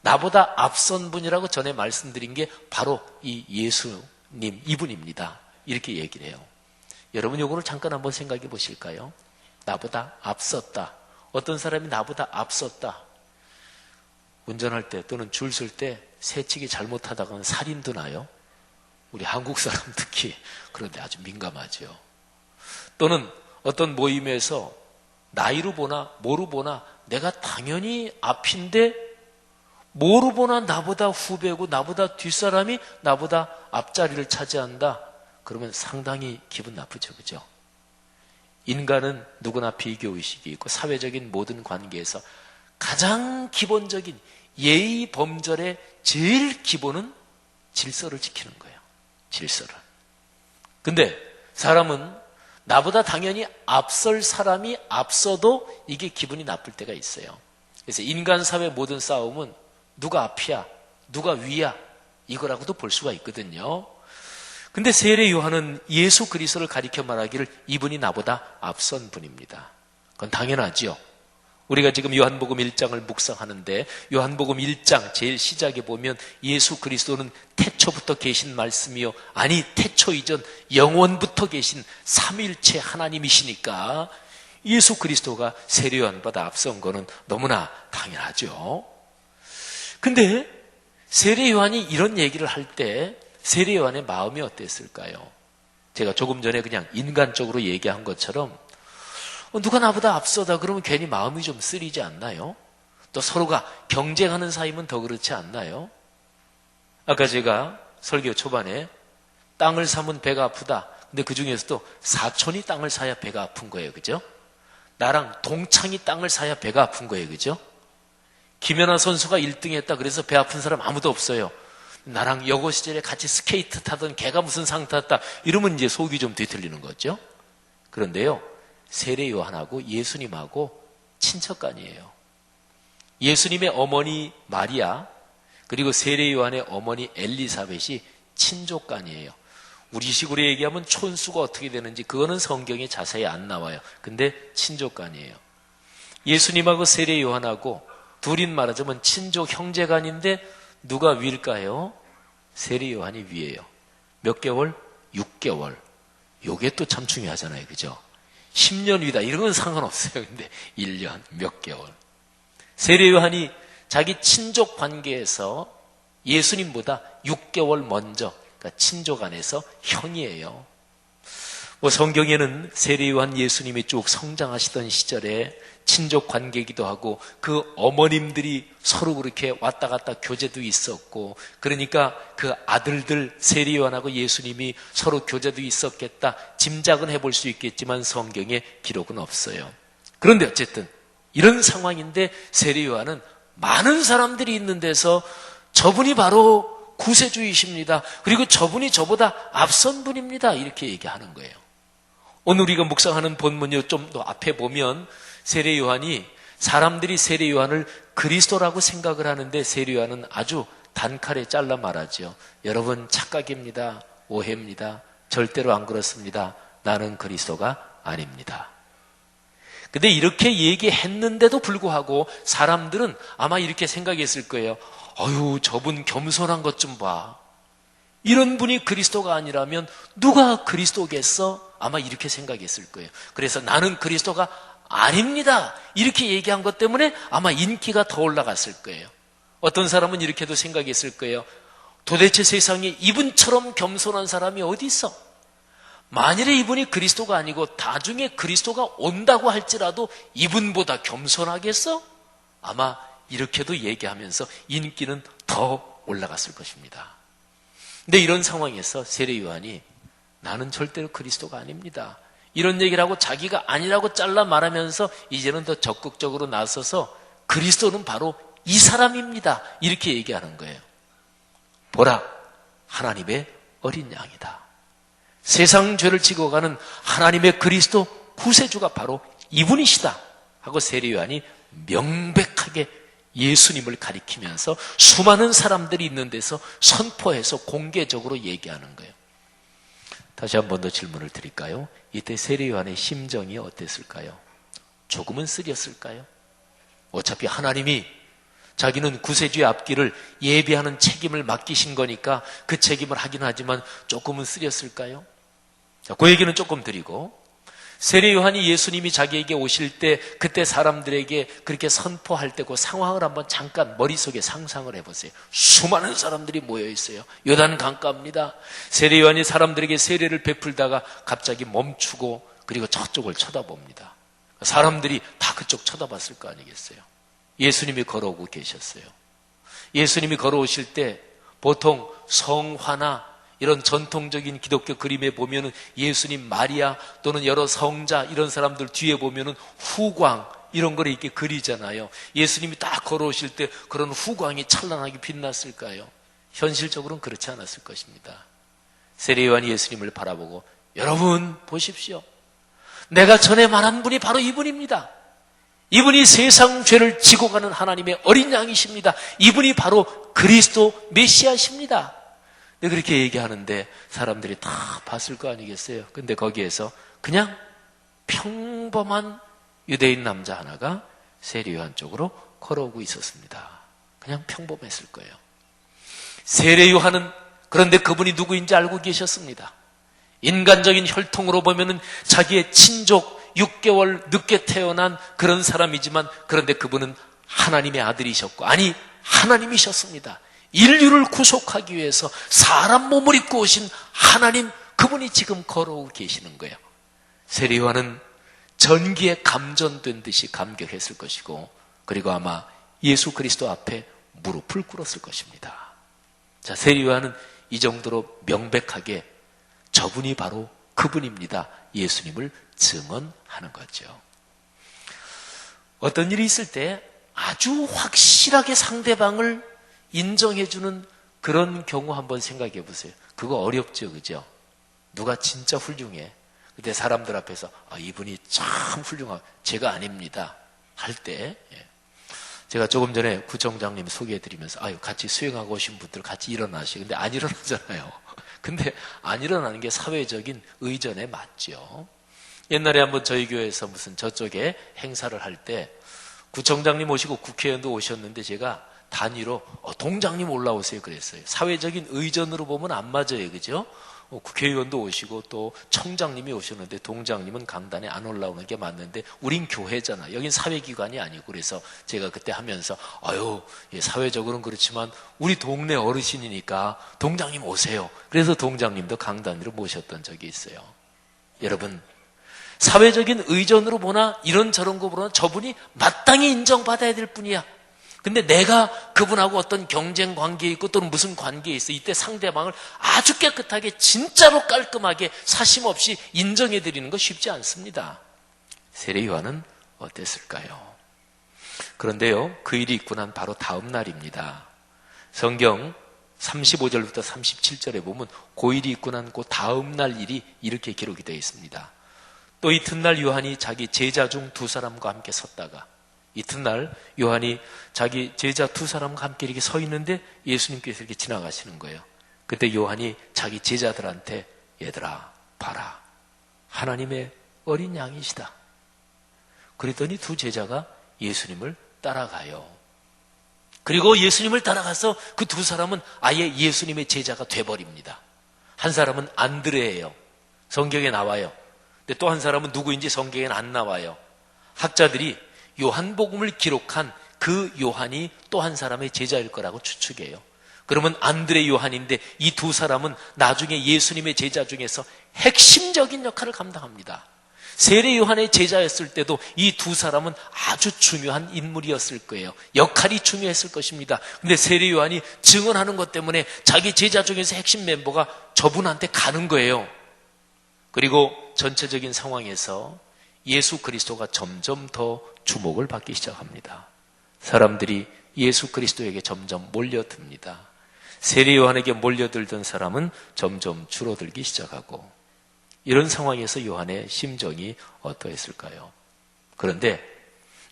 나보다 앞선 분이라고 전에 말씀드린 게 바로 이 예수님, 이분입니다. 이렇게 얘기를 해요. 여러분 요거를 잠깐 한번 생각해 보실까요? 나보다 앞섰다. 어떤 사람이 나보다 앞섰다. 운전할 때 또는 줄 설 때 새치기 잘못하다가는 살인도 나요. 우리 한국 사람 특히 그런데 아주 민감하죠. 또는 어떤 모임에서 나이로 보나 뭐로 보나 내가 당연히 앞인데 뭐로 보나 나보다 후배고 나보다 뒷사람이 나보다 앞자리를 차지한다. 그러면 상당히 기분 나쁘죠. 그죠? 인간은 누구나 비교의식이 있고 사회적인 모든 관계에서 가장 기본적인 예의 범절의 제일 기본은 질서를 지키는 거예요. 질서를. 근데 사람은 나보다 당연히 앞설 사람이 앞서도 이게 기분이 나쁠 때가 있어요. 그래서 인간 사회 모든 싸움은 누가 앞이야, 누가 위야 이거라고도 볼 수가 있거든요. 근데 세례 요한은 예수 그리스도를 가리켜 말하기를 이분이 나보다 앞선 분입니다. 그건 당연하지요. 우리가 지금 요한복음 1장을 묵상하는데 요한복음 1장 제일 시작에 보면 예수 그리스도는 태초부터 계신 말씀이요, 아니 태초 이전 영원부터 계신 삼위일체 하나님이시니까 예수 그리스도가 세례 요한보다 앞선 거는 너무나 당연하죠. 근데 세례 요한이 이런 얘기를 할 때 세례 요한의 마음이 어땠을까요? 제가 조금 전에 그냥 인간적으로 얘기한 것처럼 누가 나보다 앞서다 그러면 괜히 마음이 좀 쓰리지 않나요? 또 서로가 경쟁하는 사이면 더 그렇지 않나요? 아까 제가 설교 초반에 땅을 사면 배가 아프다. 근데 그 중에서도 사촌이 땅을 사야 배가 아픈 거예요. 그죠? 나랑 동창이 땅을 사야 배가 아픈 거예요. 그죠? 김연아 선수가 1등 했다. 그래서 배 아픈 사람 아무도 없어요. 나랑 여고 시절에 같이 스케이트 타던 걔가 무슨 상 탔다. 이러면 이제 속이 좀 뒤틀리는 거죠. 그런데요. 세례 요한하고 예수님하고 친척간이에요. 예수님의 어머니 마리아 그리고 세례 요한의 어머니 엘리사벳이 친족간이에요. 우리식으로 얘기하면 촌수가 어떻게 되는지 그거는 성경에 자세히 안 나와요. 근데 친족간이에요. 예수님하고 세례 요한하고 둘이 말하자면 친족 형제간인데 누가 위일까요? 세례 요한이 위예요. 몇 개월? 6개월. 요게 또 참 중요하잖아요. 그죠? 10년 위다 이런 건 상관없어요. 근데 1년 몇 개월. 세례 요한이 자기 친족 관계에서 예수님보다 6개월 먼저, 그러니까 친족 안에서 형이에요. 성경에는 세례 요한 예수님이 쭉 성장하시던 시절에 친족 관계이기도 하고 그 어머님들이 서로 그렇게 왔다 갔다 교제도 있었고, 그러니까 그 아들들 세례 요한하고 예수님이 서로 교제도 있었겠다 짐작은 해볼 수 있겠지만 성경에 기록은 없어요. 그런데 어쨌든 이런 상황인데 세례 요한은 많은 사람들이 있는 데서 저분이 바로 구세주이십니다. 그리고 저분이 저보다 앞선 분입니다. 이렇게 얘기하는 거예요. 오늘 우리가 묵상하는 본문이 좀 더 앞에 보면 세례 요한이 사람들이 세례 요한을 그리스도라고 생각을 하는데 세례 요한은 아주 단칼에 잘라 말하죠. 여러분 착각입니다. 오해입니다. 절대로 안 그렇습니다. 나는 그리스도가 아닙니다. 근데 이렇게 얘기했는데도 불구하고 사람들은 아마 이렇게 생각했을 거예요. 어휴, 저분 겸손한 것 좀 봐. 이런 분이 그리스도가 아니라면 누가 그리스도겠어? 아마 이렇게 생각했을 거예요. 그래서 나는 그리스도가 아닙니다. 이렇게 얘기한 것 때문에 아마 인기가 더 올라갔을 거예요. 어떤 사람은 이렇게도 생각했을 거예요. 도대체 세상에 이분처럼 겸손한 사람이 어디 있어? 만일에 이분이 그리스도가 아니고 나중에 그리스도가 온다고 할지라도 이분보다 겸손하겠어? 아마 이렇게도 얘기하면서 인기는 더 올라갔을 것입니다. 근데 이런 상황에서 세례 요한이 나는 절대로 그리스도가 아닙니다. 이런 얘기를 하고 자기가 아니라고 잘라 말하면서 이제는 더 적극적으로 나서서 그리스도는 바로 이 사람입니다. 이렇게 얘기하는 거예요. 보라, 하나님의 어린 양이다. 세상 죄를 지고 가는 하나님의 그리스도 구세주가 바로 이분이시다 하고 세례 요한이 명백하게 예수님을 가리키면서 수많은 사람들이 있는 데서 선포해서 공개적으로 얘기하는 거예요. 다시 한 번 더 질문을 드릴까요? 이때 세례 요한의 심정이 어땠을까요? 조금은 쓰렸을까요? 어차피 하나님이 자기는 구세주의 앞길을 예비하는 책임을 맡기신 거니까 그 책임을 하긴 하지만 조금은 쓰렸을까요? 자, 그 얘기는 조금 드리고, 세례 요한이 예수님이 자기에게 오실 때 그때 사람들에게 그렇게 선포할 때 그 상황을 한번 잠깐 머릿속에 상상을 해보세요. 수많은 사람들이 모여 있어요. 요단 강가입니다. 세례 요한이 사람들에게 세례를 베풀다가 갑자기 멈추고 그리고 저쪽을 쳐다봅니다. 사람들이 다 그쪽 쳐다봤을 거 아니겠어요. 예수님이 걸어오고 계셨어요. 예수님이 걸어오실 때 보통 성화나 이런 전통적인 기독교 그림에 보면은 예수님, 마리아 또는 여러 성자 이런 사람들 뒤에 보면은 후광 이런 걸 이렇게 그리잖아요. 예수님이 딱 걸어오실 때 그런 후광이 찬란하게 빛났을까요? 현실적으로는 그렇지 않았을 것입니다. 세례 요한이 예수님을 바라보고 여러분 보십시오. 내가 전에 말한 분이 바로 이분입니다. 이분이 세상 죄를 지고 가는 하나님의 어린 양이십니다. 이분이 바로 그리스도 메시아십니다. 그렇게 얘기하는데 사람들이 다 봤을 거 아니겠어요. 근데 거기에서 그냥 평범한 유대인 남자 하나가 세례 요한 쪽으로 걸어오고 있었습니다. 그냥 평범했을 거예요. 세례 요한은 그런데 그분이 누구인지 알고 계셨습니다. 인간적인 혈통으로 보면은 자기의 친족 6개월 늦게 태어난 그런 사람이지만 그런데 그분은 하나님의 아들이셨고, 아니 하나님이셨습니다. 인류를 구속하기 위해서 사람 몸을 입고 오신 하나님, 그분이 지금 걸어오고 계시는 거예요. 세례 요한은 전기에 감전된 듯이 감격했을 것이고, 그리고 아마 예수 그리스도 앞에 무릎을 꿇었을 것입니다. 자, 세례 요한은 이 정도로 명백하게 저분이 바로 그분입니다. 예수님을 증언하는 거죠. 어떤 일이 있을 때 아주 확실하게 상대방을 인정해주는 그런 경우 한번 생각해 보세요. 그거 어렵죠, 그죠? 누가 진짜 훌륭해. 그때 사람들 앞에서 이분이 참 훌륭하고 제가 아닙니다 할 때, 제가 조금 전에 구청장님 소개해드리면서 같이 수행하고 오신 분들 같이 일어나시고, 근데 안 일어나잖아요. 근데 안 일어나는 게 사회적인 의전에 맞죠. 옛날에 한번 저희 교회에서 무슨 저쪽에 행사를 할 때 구청장님 오시고 국회의원도 오셨는데 제가 단위로 동장님 올라오세요 그랬어요. 사회적인 의전으로 보면 안 맞아요, 그죠? 국회의원도 오시고 또 청장님이 오셨는데 동장님은 강단에 안 올라오는 게 맞는데 우린 교회잖아. 여긴 사회기관이 아니고. 그래서 제가 그때 하면서 사회적으로는 그렇지만 우리 동네 어르신이니까 동장님 오세요. 그래서 동장님도 강단 위로 모셨던 적이 있어요. 여러분, 사회적인 의전으로 보나 이런저런 거 보나 저분이 마땅히 인정받아야 될 분이야. 근데 내가 그분하고 어떤 경쟁 관계에 있고 또는 무슨 관계에 있어. 이때 상대방을 아주 깨끗하게 진짜로 깔끔하게 사심 없이 인정해 드리는 거 쉽지 않습니다. 세례 요한은 어땠을까요? 그런데요, 그 일이 있고 난 바로 다음 날입니다. 성경 35절부터 37절에 보면 그 일이 있고 난 그 다음 날 일이 이렇게 기록이 되어 있습니다. 또 이튿날 요한이 자기 제자 중 2사람과 함께 섰다가, 이튿날 요한이 자기 제자 2사람과 함께 이렇게 서 있는데 예수님께서 이렇게 지나가시는 거예요. 그때 요한이 자기 제자들한테 얘들아 봐라, 하나님의 어린 양이시다. 그랬더니 2 제자가 예수님을 따라가요. 그리고 예수님을 따라가서 그 2사람은 아예 예수님의 제자가 돼버립니다. 한 사람은 안드레예요. 성경에 나와요. 근데 또 한 사람은 누구인지 성경에는 안 나와요. 학자들이 요한복음을 기록한 그 요한이 또 한 사람의 제자일 거라고 추측해요. 그러면 안드레 요한인데 이 2사람은 나중에 예수님의 제자 중에서 핵심적인 역할을 감당합니다. 세례 요한의 제자였을 때도 이 2사람은 아주 중요한 인물이었을 거예요. 역할이 중요했을 것입니다. 근데 세례 요한이 증언하는 것 때문에 자기 제자 중에서 핵심 멤버가 저분한테 가는 거예요. 그리고 전체적인 상황에서 예수 그리스도가 점점 더 주목을 받기 시작합니다. 사람들이 예수 그리스도에게 점점 몰려듭니다. 세례 요한에게 몰려들던 사람은 점점 줄어들기 시작하고, 이런 상황에서 요한의 심정이 어떠했을까요? 그런데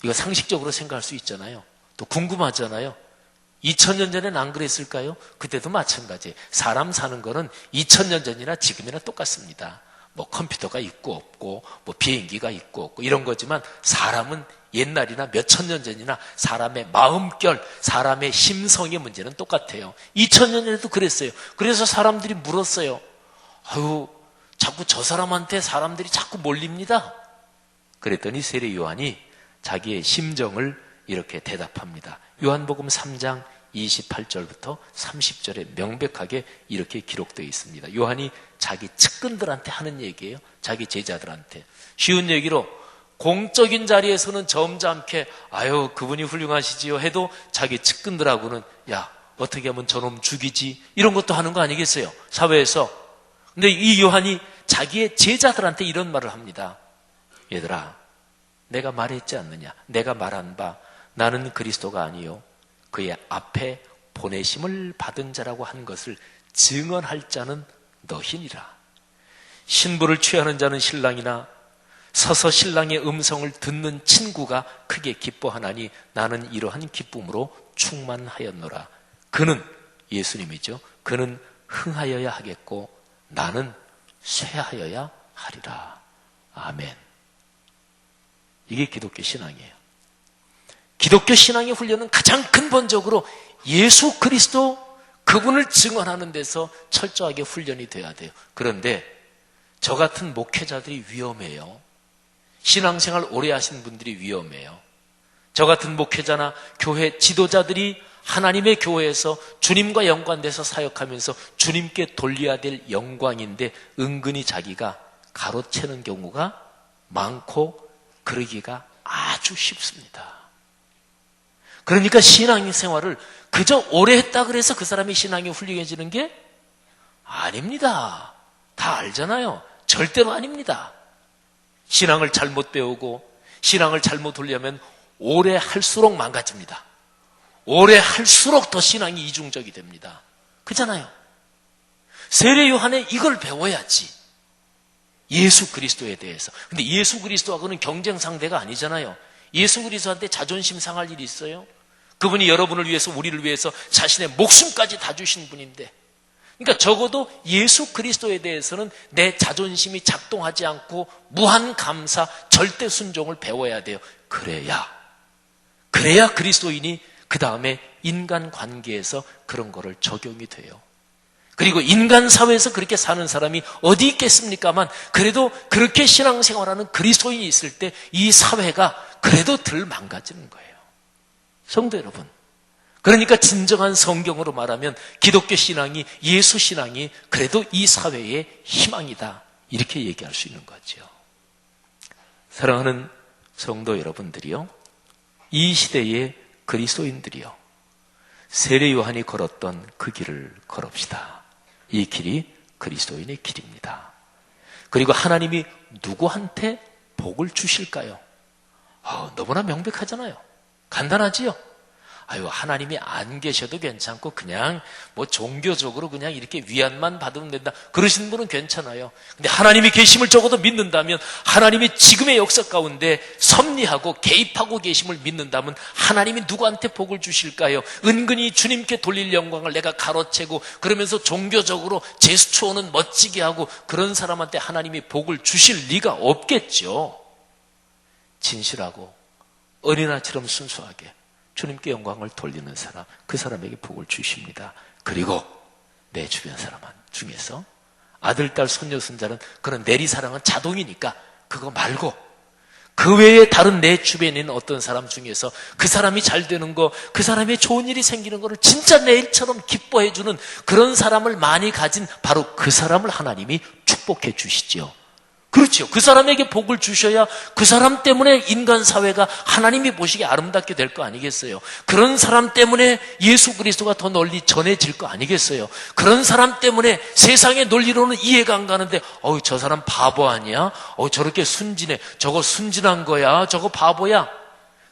이거 상식적으로 생각할 수 있잖아요. 또 궁금하잖아요. 2000년 전엔 안 그랬을까요? 그때도 마찬가지. 사람 사는 거는 2000년 전이나 지금이나 똑같습니다. 뭐 컴퓨터가 있고 없고 뭐 비행기가 있고 없고 이런 거지만 사람은 옛날이나 몇천 년 전이나 사람의 마음결, 사람의 심성의 문제는 똑같아요. 2000년 전에도 그랬어요. 그래서 사람들이 물었어요. 자꾸 저 사람한테 사람들이 자꾸 몰립니다. 그랬더니 세례 요한이 자기의 심정을 이렇게 대답합니다. 요한복음 3장 28절부터 30절에 명백하게 이렇게 기록되어 있습니다. 요한이 자기 측근들한테 하는 얘기예요. 자기 제자들한테. 쉬운 얘기로 공적인 자리에서는 점잖게 아유 그분이 훌륭하시지요 해도 자기 측근들하고는 야 어떻게 하면 저놈 죽이지 이런 것도 하는 거 아니겠어요? 사회에서. 근데 이 요한이 자기의 제자들한테 이런 말을 합니다. 얘들아 내가 말했지 않느냐? 내가 말한 바 나는 그리스도가 아니요 그의 앞에 보내심을 받은 자라고 한 것을 증언할 자는 너희니라. 신부를 취하는 자는 신랑이나 서서 신랑의 음성을 듣는 친구가 크게 기뻐하나니 나는 이러한 기쁨으로 충만하였노라. 그는 예수님이죠. 그는 흥하여야 하겠고 나는 쇠하여야 하리라. 아멘. 이게 기독교 신앙이에요. 기독교 신앙의 훈련은 가장 근본적으로 예수 그리스도 그분을 증언하는 데서 철저하게 훈련이 돼야 돼요. 그런데 저 같은 목회자들이 위험해요. 신앙생활 오래 하신 분들이 위험해요. 저 같은 목회자나 교회 지도자들이 하나님의 교회에서 주님과 연관돼서 사역하면서 주님께 돌려야 될 영광인데 은근히 자기가 가로채는 경우가 많고 그러기가 아주 쉽습니다. 그러니까 신앙생활을 그저 오래 했다 그래서 그 사람이 신앙이 훌륭해지는 게 아닙니다. 다 알잖아요. 절대로 아닙니다. 신앙을 잘못 배우고 신앙을 잘못 하려면 오래 할수록 망가집니다. 오래 할수록 더 신앙이 이중적이 됩니다. 그잖아요. 세례 요한에 이걸 배워야지. 예수 그리스도에 대해서. 근데 예수 그리스도하고는 경쟁 상대가 아니잖아요. 예수 그리스도한테 자존심 상할 일이 있어요? 그분이 여러분을 위해서 우리를 위해서 자신의 목숨까지 다 주신 분인데 그러니까 적어도 예수 그리스도에 대해서는 내 자존심이 작동하지 않고 무한 감사, 절대 순종을 배워야 돼요. 그래야 그리스도인이 그 다음에 인간 관계에서 그런 거를 적용이 돼요. 그리고 인간 사회에서 그렇게 사는 사람이 어디 있겠습니까만 그래도 그렇게 신앙생활하는 그리스도인이 있을 때 이 사회가 그래도 덜 망가지는 거예요. 성도 여러분, 그러니까 진정한 성경으로 말하면 기독교 신앙이 예수 신앙이 그래도 이 사회의 희망이다 이렇게 얘기할 수 있는 거죠. 사랑하는 성도 여러분들이요, 이 시대의 그리스도인들이요, 세례 요한이 걸었던 그 길을 걸읍시다. 이 길이 그리스도인의 길입니다. 그리고 하나님이 누구한테 복을 주실까요? 너무나 명백하잖아요. 간단하지요? 하나님이 안 계셔도 괜찮고 그냥 종교적으로 그냥 이렇게 위안만 받으면 된다. 그러시는 분은 괜찮아요. 근데 하나님이 계심을 적어도 믿는다면, 하나님이 지금의 역사 가운데 섭리하고 개입하고 계심을 믿는다면 하나님이 누구한테 복을 주실까요? 은근히 주님께 돌릴 영광을 내가 가로채고 그러면서 종교적으로 제스처는 멋지게 하고 그런 사람한테 하나님이 복을 주실 리가 없겠죠. 진실하고 어린아이처럼 순수하게 주님께 영광을 돌리는 사람, 그 사람에게 복을 주십니다. 그리고 내 주변 사람 중에서 아들, 딸, 손녀, 손자는 그런 내리사랑은 자동이니까 그거 말고 그 외에 다른 내 주변에 있는 어떤 사람 중에서 그 사람이 잘 되는 거, 그 사람의 좋은 일이 생기는 거를 진짜 내 일처럼 기뻐해 주는 그런 사람을 많이 가진 바로 그 사람을 하나님이 축복해 주시죠. 그렇죠. 그 사람에게 복을 주셔야 그 사람 때문에 인간 사회가 하나님이 보시기에 아름답게 될 거 아니겠어요? 그런 사람 때문에 예수 그리스도가 더 널리 전해질 거 아니겠어요? 그런 사람 때문에 세상의 논리로는 이해가 안 가는데 저 사람 바보 아니야? 저렇게 순진해. 저거 순진한 거야. 저거 바보야.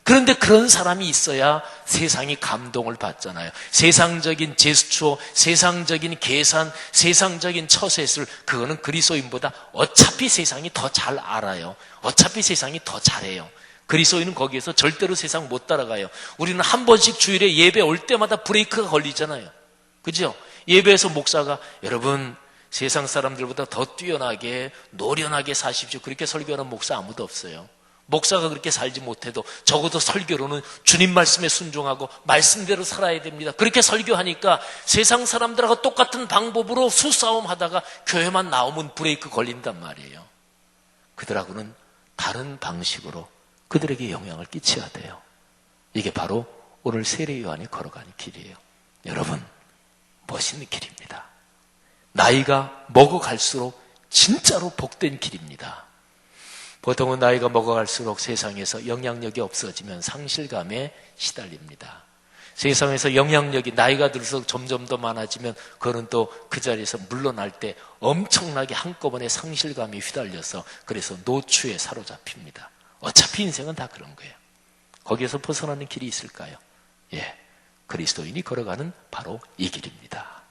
그런데 그런 사람이 있어야 세상이 감동을 받잖아요. 세상적인 제스처, 세상적인 계산, 세상적인 처세술, 그거는 그리스도인보다 어차피 세상이 더 잘 알아요. 어차피 세상이 더 잘해요. 그리스도인은 거기에서 절대로 세상 못 따라가요. 우리는 한 번씩 주일에 예배 올 때마다 브레이크가 걸리잖아요. 그죠? 예배에서 목사가 여러분 세상 사람들보다 더 뛰어나게 노련하게 사십시오. 그렇게 설교하는 목사 아무도 없어요. 목사가 그렇게 살지 못해도 적어도 설교로는 주님 말씀에 순종하고 말씀대로 살아야 됩니다. 그렇게 설교하니까 세상 사람들하고 똑같은 방법으로 수싸움 하다가 교회만 나오면 브레이크 걸린단 말이에요. 그들하고는 다른 방식으로 그들에게 영향을 끼쳐야 돼요. 이게 바로 오늘 세례 요한이 걸어가는 길이에요. 여러분, 멋있는 길입니다. 나이가 먹어갈수록 진짜로 복된 길입니다. 보통은 나이가 먹어갈수록 세상에서 영향력이 없어지면 상실감에 시달립니다. 세상에서 영향력이 나이가 들수록 점점 더 많아지면 그는 또 그 자리에서 물러날 때 엄청나게 한꺼번에 상실감이 휘달려서 그래서 노추에 사로잡힙니다. 어차피 인생은 다 그런 거예요. 거기에서 벗어나는 길이 있을까요? 예, 그리스도인이 걸어가는 바로 이 길입니다.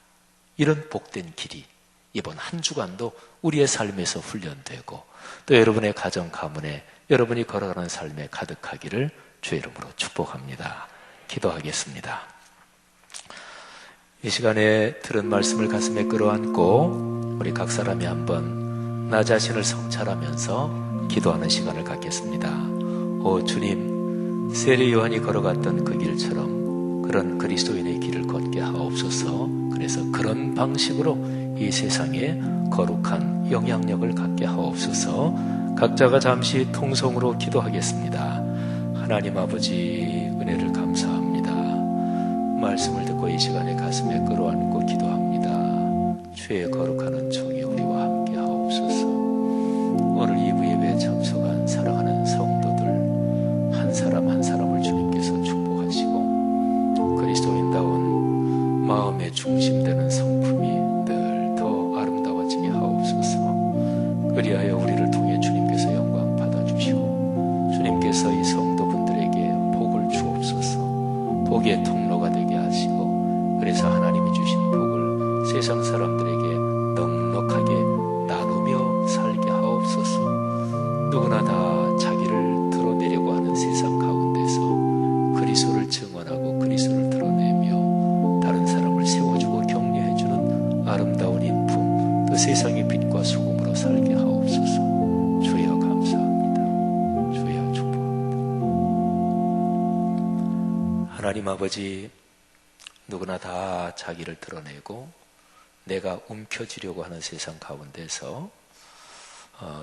이런 복된 길이 이번 한 주간도 우리의 삶에서 훈련되고 또 여러분의 가정 가문에 여러분이 걸어가는 삶에 가득하기를 주의 이름으로 축복합니다. 기도하겠습니다. 이 시간에 들은 말씀을 가슴에 끌어안고 우리 각 사람이 한번 나 자신을 성찰하면서 기도하는 시간을 갖겠습니다. 오 주님, 세례 요한이 걸어갔던 그 길처럼 그런 그리스도인의 길을 걷게 하옵소서. 그래서 그런 방식으로 이 세상에 거룩한 영향력을 갖게 하옵소서. 각자가 잠시 통성으로 기도하겠습니다. 하나님 아버지, 은혜를 감사합니다. 말씀을 듣고 이 시간에 가슴에 끌어안고 기도합니다. 주의 거룩한 은총이 우리와 함께 하옵소서. 오늘 2부 예배에 참석한 사랑하는 성도들 한 사람 한 사람을 주님께서 축복하시고 그리스도인다운 마음의 중심되는 성품이 늘 더 아름다워지게 하옵소서. 그리하여 우리를 통해 주님께서 영광 받아주시고 주님께서 이 성도분들에게 복을 주옵소서. 복의 통로가 되게 하시고 그래서 하나님이 주신 복을 세상 사람들에게 넉넉하게 나누며 살게 하옵소서. 누구나 다 자기를 드러내려고 하는 세상 가운데서 그리스도를 증언하고 그리스도를 드러내며 다른 사람을 세워주고 격려해주는 아름다운 인품, 또 세상의 빛과 소금으로 살게 하옵소서. 주여 감사합니다. 주여 축복합니다. 하나님 아버지, 누구나 다 자기를 드러내고 내가 움켜쥐려고 하는 세상 가운데서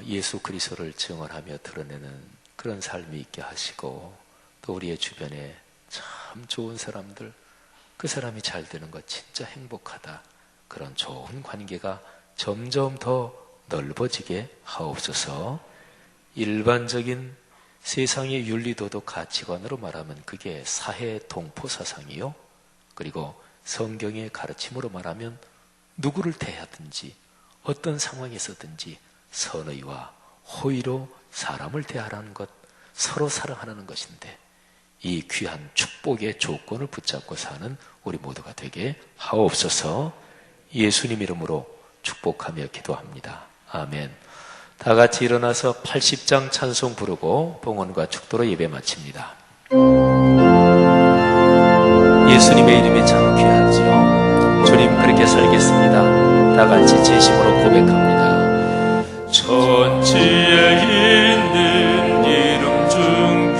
예수 그리스도를 증언하며 드러내는 그런 삶이 있게 하시고 또 우리의 주변에 참 좋은 사람들, 그 사람이 잘 되는 것 진짜 행복하다, 그런 좋은 관계가 점점 더 넓어지게 하옵소서. 일반적인 세상의 윤리도덕 가치관으로 말하면 그게 사회 동포 사상이요, 그리고 성경의 가르침으로 말하면 누구를 대하든지 어떤 상황에서든지 선의와 호의로 사람을 대하라는 것, 서로 사랑하는 것인데 이 귀한 축복의 조건을 붙잡고 사는 우리 모두가 되게 하옵소서. 예수님 이름으로 축복하며 기도합니다. 아멘. 다 같이 일어나서 80장 찬송 부르고 봉헌과 축도로 예배 마칩니다. 예수님의 이름이 참 귀하죠. 주님 그렇게 살겠습니다. 다 같이 진심으로 고백합니다. 천지에 있는 이름 중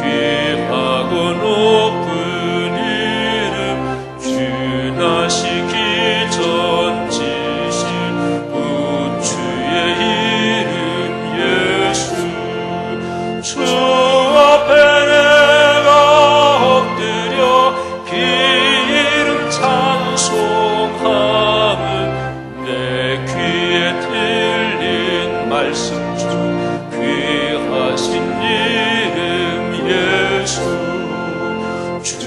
귀하고 높은 이름, 주나시기 전 지신 우주의 이름 예수. 주 앞에 내가 엎드려 그 이름 찬송함은 내 귀에 들린 말씀 중 귀하신 이름 예수. 주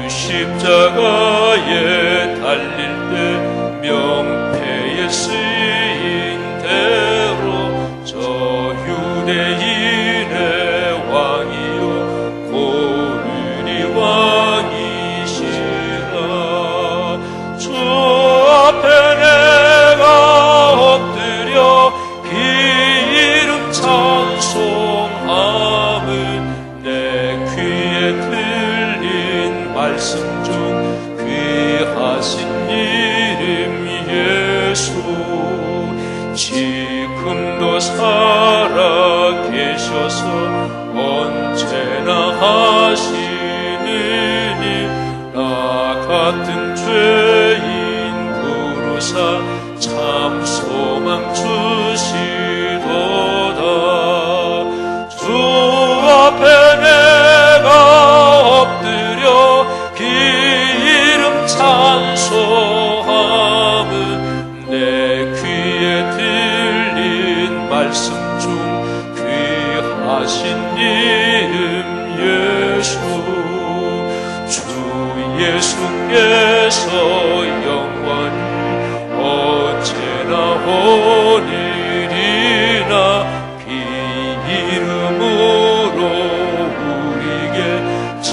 십자가에 달릴 때 명패에 쓰인 대로 저 유대인의 왕이요 고르니 왕이시라. 주 앞에 내가 엎드려 그 이름 찬송함은 내 귀에 들린 말씀 중 귀하신 이름 예수. 지금도 살아 계셔서 하시느니 나 같은 죄인 부르사 참 소망 주시도다. 주 앞에 내가 엎드려 그 이름 찬송함은 내 귀에 들린 말씀 중 귀하신 이름 예수. 주 예수께서 영원히 어제나 오늘이나 그 이름으로 우리에게 참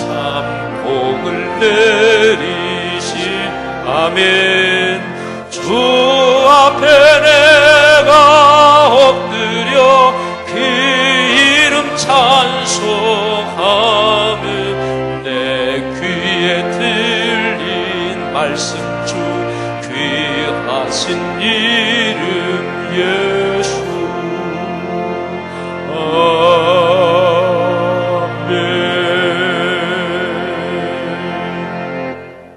복을 내리시. 아멘. 주 앞에 내가 엎드려 그 이름 찬송함은 내 귀에 들린 말씀 중 귀하신 이름 예수. 아멘.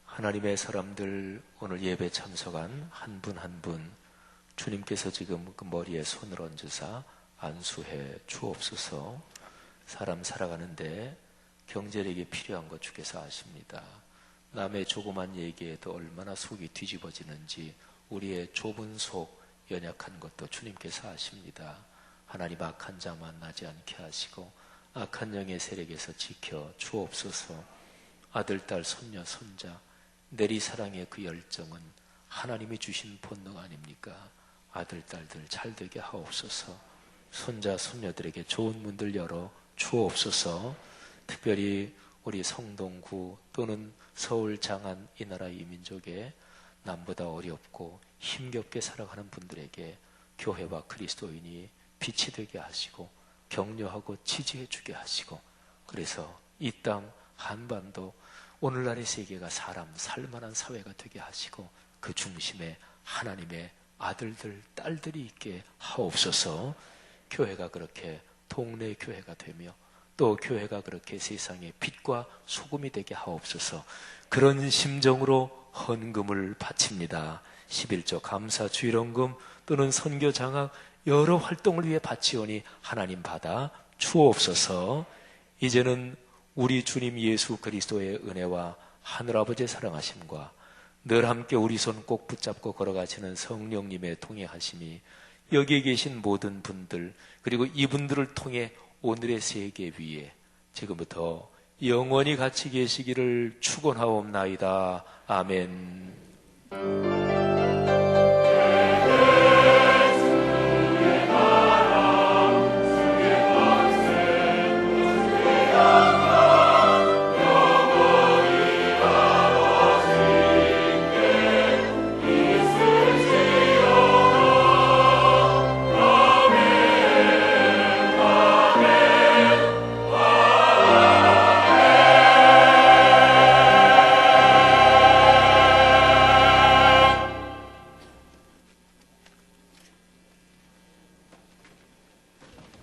하나님의 사람들, 오늘 예배 참석한 한 분 한 분 주님께서 지금 그 머리에 손을 얹으사 안수해 주옵소서. 사람 살아가는데 경제력이 필요한 것 주께서 아십니다. 남의 조그만 얘기에도 얼마나 속이 뒤집어지는지 우리의 좁은 속, 연약한 것도 주님께서 아십니다. 하나님 악한 자 만나지 않게 하시고 악한 영의 세력에서 지켜 주옵소서. 아들, 딸, 손녀, 손자 내리사랑의 그 열정은 하나님이 주신 본능 아닙니까? 아들, 딸들 잘 되게 하옵소서. 손자, 손녀들에게 좋은 문들 열어 주옵소서. 특별히 우리 성동구 또는 서울, 장안 이 나라 이 민족에 남보다 어렵고 힘겹게 살아가는 분들에게 교회와 그리스도인이 빛이 되게 하시고 격려하고 지지해 주게 하시고, 그래서 이 땅 한반도 오늘날의 세계가 사람 살만한 사회가 되게 하시고 그 중심에 하나님의 아들들, 딸들이 있게 하옵소서. 교회가 그렇게 동네 교회가 되며 또 교회가 그렇게 세상의 빛과 소금이 되게 하옵소서. 그런 심정으로 헌금을 바칩니다. 11조 감사 주일헌금 또는 선교 장학 여러 활동을 위해 바치오니 하나님 받아 주옵소서. 이제는 우리 주님 예수 그리스도의 은혜와 하늘아버지의 사랑하심과 늘 함께 우리 손 꼭 붙잡고 걸어가시는 성령님의 동행하심이 여기에 계신 모든 분들, 그리고 이분들을 통해 오늘의 세계 위에 지금부터 영원히 같이 계시기를 축원하옵나이다. 아멘.